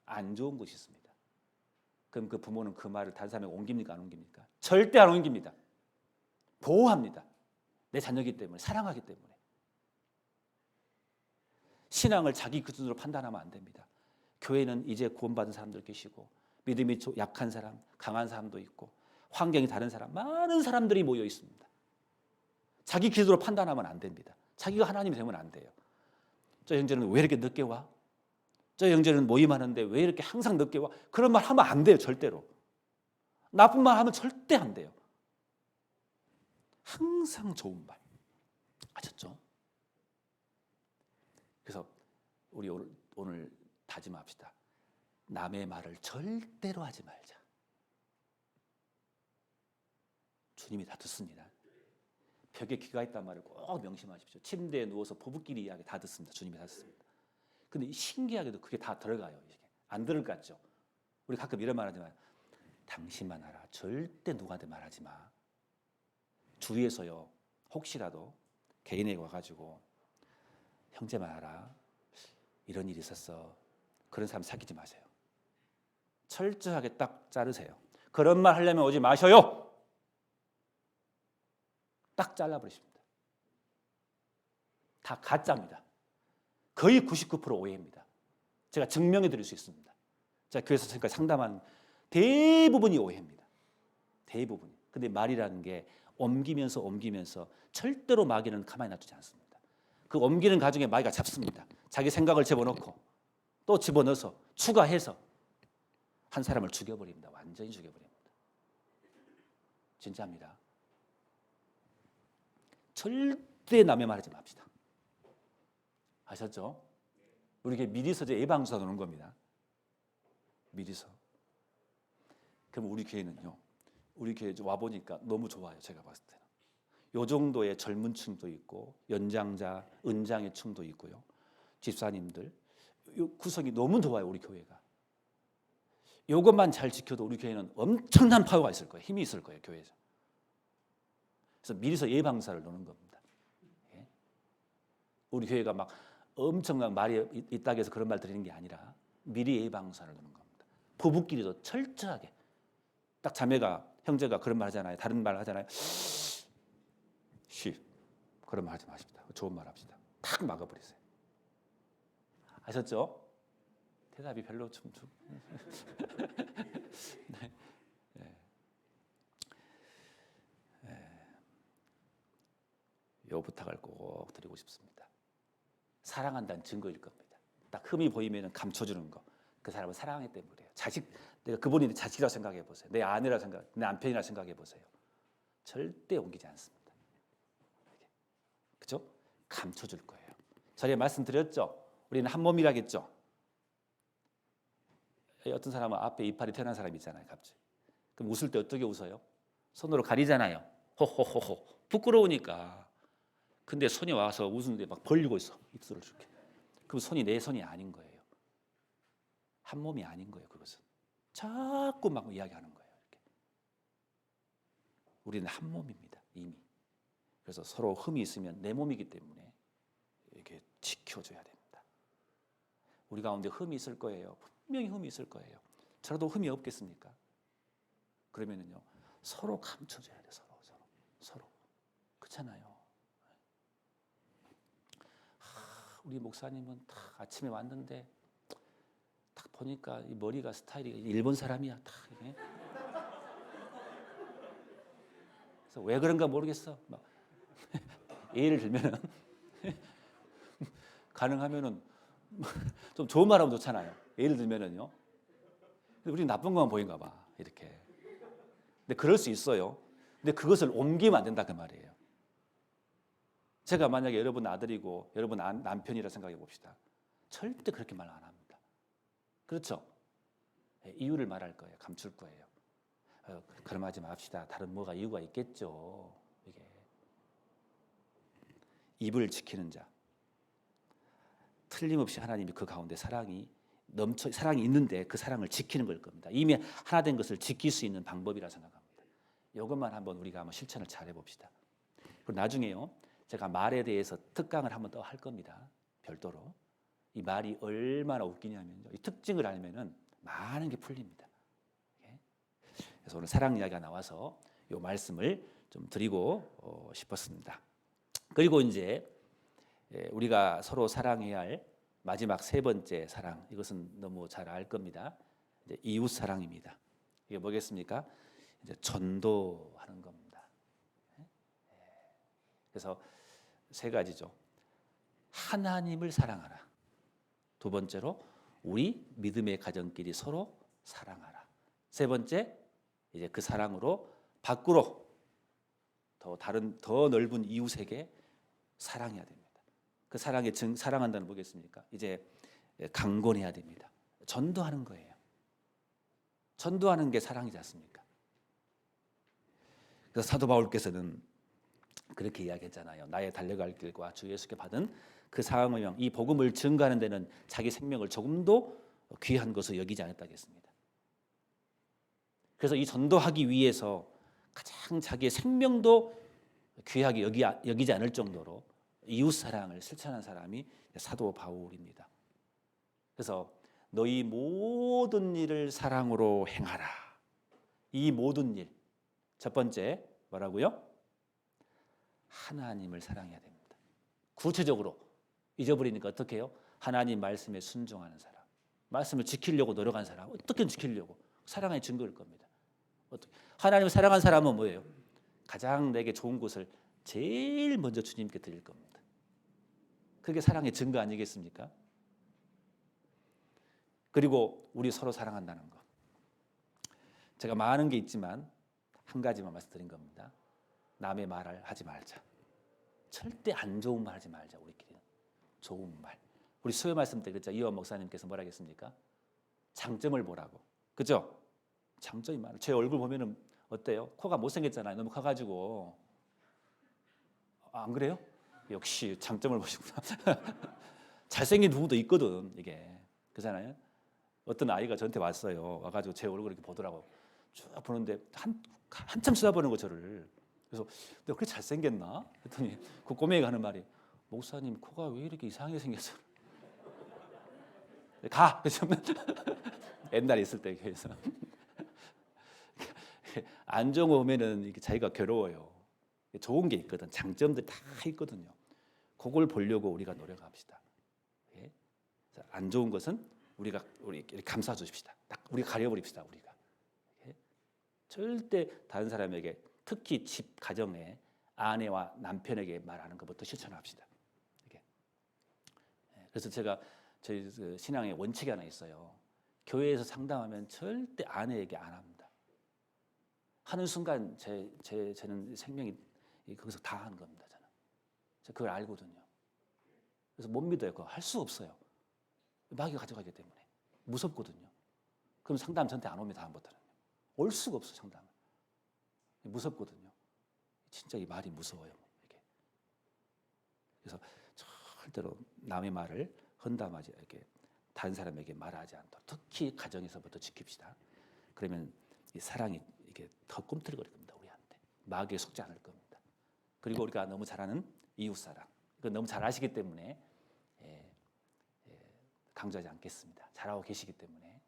안 좋은 것이 있습니다. 그럼 그 부모는 그 말을 다른 사람에게 옮깁니까? 안 옮깁니까? 절대 안 옮깁니다. 보호합니다. 내 자녀이기 때문에, 사랑하기 때문에. 신앙을 자기 기준으로 판단하면 안 됩니다. 교회는 이제 구원받은 사람들 계시고 믿음이 약한 사람, 강한 사람도 있고 환경이 다른 사람, 많은 사람들이 모여 있습니다. 자기 기준으로 판단하면 안 됩니다. 자기가 하나님이 되면 안 돼요. 저 형제는 왜 이렇게 늦게 와? 저 형제는 모임하는데 왜 이렇게 항상 늦게 와? 그런 말 하면 안 돼요, 절대로. 나쁜 말 하면 절대 안 돼요. 항상 좋은 말. 아셨죠? 그래서 우리 오늘 다짐합시다. 남의 말을 절대로 하지 말자. 주님이 다 듣습니다. 벽에 귀가 있단 말을 꼭 명심하십시오. 침대에 누워서 부부끼리 이야기 다 듣습니다. 주님이 다 듣습니다. 근데 신기하게도 그게 다 들어가요. 이게 안 들을 것 같죠? 우리 가끔 이런 말 하지만 당신만 알아. 절대 누구한테 말하지 마. 주위에서요, 혹시라도 개인에게 와가지고 형제만 알아. 이런 일이 있었어. 그런 사람 사귀지 마세요. 철저하게 딱 자르세요. 그런 말 하려면 오지 마셔요. 딱 잘라버리십니다. 다 가짜입니다. 거의 99% 오해입니다. 제가 증명해 드릴 수 있습니다. 제가 교회에서 지금까지 상담한 대부분이 오해입니다. 대부분이. 근데 말이라는 게 옮기면서 절대로 마귀는 가만히 놔두지 않습니다. 그 옮기는 과정에 마귀가 잡습니다. 자기 생각을 집어넣고 또 집어넣어서 추가해서 한 사람을 죽여버립니다. 완전히 죽여버립니다. 진짜입니다. 절대 남의 말하지 맙시다. 아셨죠? 우리 미리서 예방주사 놓는 겁니다. 미리서. 그럼 우리 교회는요. 우리 교회 와보니까 너무 좋아요. 제가 봤을 때는. 요 정도의 젊은 층도 있고 연장자, 은장의 층도 있고요. 집사님들. 요 구성이 너무 좋아요. 우리 교회가. 요것만 잘 지켜도 우리 교회는 엄청난 파워가 있을 거예요. 힘이 있을 거예요. 교회에서. 그래서 미리서 예방사를 놓는 겁니다. 예? 우리 교회가 막 엄청난 말이 있다고 해서 그런 말 드리는 게 아니라 미리 예방사를 놓는 겁니다. 부부끼리도 철저하게. 딱 자매가, 형제가 그런 말 하잖아요. 다른 말 하잖아요. 쉬. 그런 말 하지 마십니다. 좋은 말 합시다. 탁 막아버리세요. 아셨죠? 대답이 별로 좀. 네. 요 부탁을 꼭 드리고 싶습니다. 사랑한다는 증거일 겁니다. 딱 흠이 보이면 감춰주는 거. 그 사람을 사랑하기 때문에 그래요. 내가 그분이 자식이라고 생각해 보세요. 내 아내라 내 남편이라 생각해 보세요. 절대 옮기지 않습니다. 그죠? 감춰줄 거예요. 전에 말씀드렸죠? 우리는 한 몸이라겠죠? 어떤 사람은 앞에 이빨이 튀어나온 사람이 있잖아요. 갑자기. 그럼 웃을 때 어떻게 웃어요? 손으로 가리잖아요. 호호호호. 부끄러우니까. 근데 손이 와서 웃는데 막 벌리고 있어. 입술을 이렇게. 그럼 손이 내 손이 아닌 거예요. 한 몸이 아닌 거예요. 그것은. 자꾸 막 이야기하는 거예요. 이렇게. 우리는 한 몸입니다. 이미. 그래서 서로 흠이 있으면 내 몸이기 때문에 이렇게 지켜줘야 됩니다. 우리 가운데 흠이 있을 거예요. 분명히 흠이 있을 거예요. 저라도 흠이 없겠습니까? 그러면은요 서로 감춰줘야 돼. 서로. 그렇잖아요. 우리 목사님은 딱 아침에 왔는데 딱 보니까 이 머리가 스타일이 일본 사람이야. 딱 이게. 그래서 왜 그런가 모르겠어. 막 예를 들면은 가능하면은 좀 좋은 말하면 좋잖아요. 예를 들면은요. 우리는 나쁜 것만 보인가 봐. 이렇게. 근데 그럴 수 있어요. 근데 그것을 옮기면 안 된다 그 말이에요. 제가 만약에 여러분 아들이고 여러분 남편이라 생각해 봅시다. 절대 그렇게 말 안 합니다. 그렇죠? 이유를 말할 거예요. 감출 거예요. 그럼 하지 맙시다. 다른 뭐가 이유가 있겠죠. 이게 입을 지키는 자. 틀림없이 하나님이 그 가운데 사랑이 있는데 그 사랑을 지키는 걸 겁니다. 이미 하나 된 것을 지킬 수 있는 방법이라 생각합니다. 이것만 한번 우리가 한번 실천을 잘 해봅시다. 그리고 나중에요. 제가 말에 대해서 특강을 한번 더 할 겁니다. 별도로. 이 말이 얼마나 웃기냐면요. 이 특징을 알면은 많은 게 풀립니다. 그래서 오늘 사랑 이야기가 나와서 이 말씀을 좀 드리고 싶었습니다. 그리고 이제 우리가 서로 사랑해야 할 마지막 세 번째 사랑, 이것은 너무 잘 알 겁니다. 이제 이웃 사랑입니다. 이게 뭐겠습니까? 이제 전도하는 겁니다. 그래서 세 가지죠. 하나님을 사랑하라. 두 번째로 우리 믿음의 가정끼리 서로 사랑하라. 세 번째, 이제 그 사랑으로 밖으로 더 넓은 이웃에게 사랑해야 됩니다. 그 사랑한다는 뭐겠습니까? 이제 강권해야 됩니다. 전도하는 거예요. 전도하는 게 사랑이지 않습니까? 그래서 사도 바울께서는 그렇게 이야기했잖아요. 나의 달려갈 길과 주 예수께 받은 그 사랑의 명, 이 복음을 증거하는 데는 자기 생명을 조금도 귀한 것으로 여기지 않았다겠습니다. 그래서 이 전도하기 위해서 가장 자기의 생명도 귀하게 여기지 않을 정도로 이웃 사랑을 실천한 사람이 사도 바울입니다. 그래서 너희 모든 일을 사랑으로 행하라. 이 모든 일. 첫 번째 뭐라고요? 하나님을 사랑해야 됩니다. 구체적으로 잊어버리니까 어떻게 해요? 하나님 말씀에 순종하는 사람. 말씀을 지키려고 노력하는 사람. 어떻게 지키려고? 사랑의 증거일 겁니다. 하나님을 사랑한 사람은 뭐예요? 가장 내게 좋은 것을 제일 먼저 주님께 드릴 겁니다. 그게 사랑의 증거 아니겠습니까? 그리고 우리 서로 사랑한다는 것. 제가 많은 게 있지만 한 가지만 말씀드린 겁니다. 남의 말을 하지 말자. 절대 안 좋은 말 하지 말자. 우리끼리는 좋은 말. 우리 수요 말씀 때 그랬죠. 이원 목사님께서 뭐라 했습니까? 장점을 보라고. 그죠? 장점이 많아요. 제 얼굴 보면은 어때요? 코가 못생겼잖아요. 너무 커가지고. 안 그래요? 역시 장점을 보시구나. 잘생긴 부부도 있거든. 이게. 그렇잖아요. 어떤 아이가 저한테 왔어요. 와가지고 제 얼굴을 이렇게 보더라고. 쭉 보는데 한참 쳐다보는 거 저를. 그래서 내가 그렇게 잘생겼나? 했더니 그 꼬맹이가 하는 말이 목사님 코가 왜 이렇게 이상하게 생겼어? 가! 그래서 옛날에 있을 때 그래서 안 좋은 거 보면은 이게 자기가 괴로워요. 좋은 게 있거든. 장점들 다 있거든요. 그걸 보려고 우리가 노력합시다. 안 좋은 것은 우리 감싸 주십시다. 딱 우리가 가려버립시다. 우리가 절대 다른 사람에게 특히 집 가정에 아내와 남편에게 말하는 것부터 실천합시다. 그래서 제가 저희 신앙의 원칙이 하나 있어요. 교회에서 상담하면 절대 아내에게 안 합니다. 하는 순간 저는 생명이 거기서 다 하는 겁니다. 저는 그걸 알거든요. 그래서 못 믿어요. 그거 할 수 없어요. 마귀가 가져가기 때문에 무섭거든요. 그럼 상담 전체 안 옵니다. 다음부터는 올 수가 없어. 상담은 무섭거든요. 진짜 이 말이 무서워요. 이게. 그래서 절대로 남의 말을 헌담하지 이렇게 다른 사람에게 말하지 않도록 특히 가정에서부터 지킵시다. 그러면 이 사랑이 이게 더 꿈틀거릴 겁니다. 우리한테. 마귀에 속지 않을 겁니다. 그리고 우리가 너무 잘 아는 이웃사랑, 그 너무 잘 아시기 때문에 강조하지 않겠습니다. 잘하고 계시기 때문에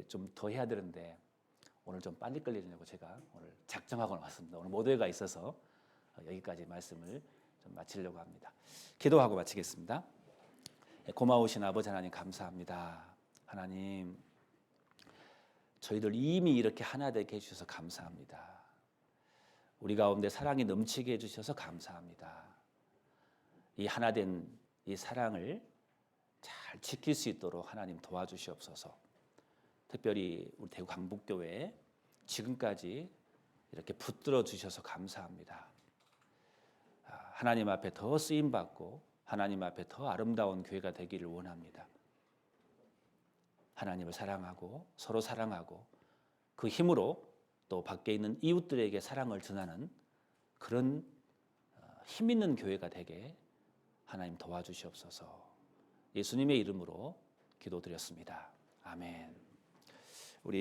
좀 더 해야 되는데 오늘 좀 빨리 끌리려고 제가 오늘 작정하고 왔습니다. 오늘 모두가 있어서 여기까지 말씀을 좀 마치려고 합니다. 기도하고 마치겠습니다. 고마우신 아버지 하나님 감사합니다. 하나님, 저희들 이미 이렇게 하나 되게 해주셔서 감사합니다. 우리 가운데 사랑이 넘치게 해주셔서 감사합니다. 이 하나된 이 사랑을 잘 지킬 수 있도록 하나님 도와주시옵소서. 특별히 우리 대구 강북교회 지금까지 이렇게 붙들어 주셔서 감사합니다. 하나님 앞에 더 쓰임받고 하나님 앞에 더 아름다운 교회가 되기를 원합니다. 하나님을 사랑하고 서로 사랑하고 그 힘으로 또 밖에 있는 이웃들에게 사랑을 전하는 그런 힘 있는 교회가 되게 하나님 도와주시옵소서. 예수님의 이름으로 기도드렸습니다. 아멘. 우리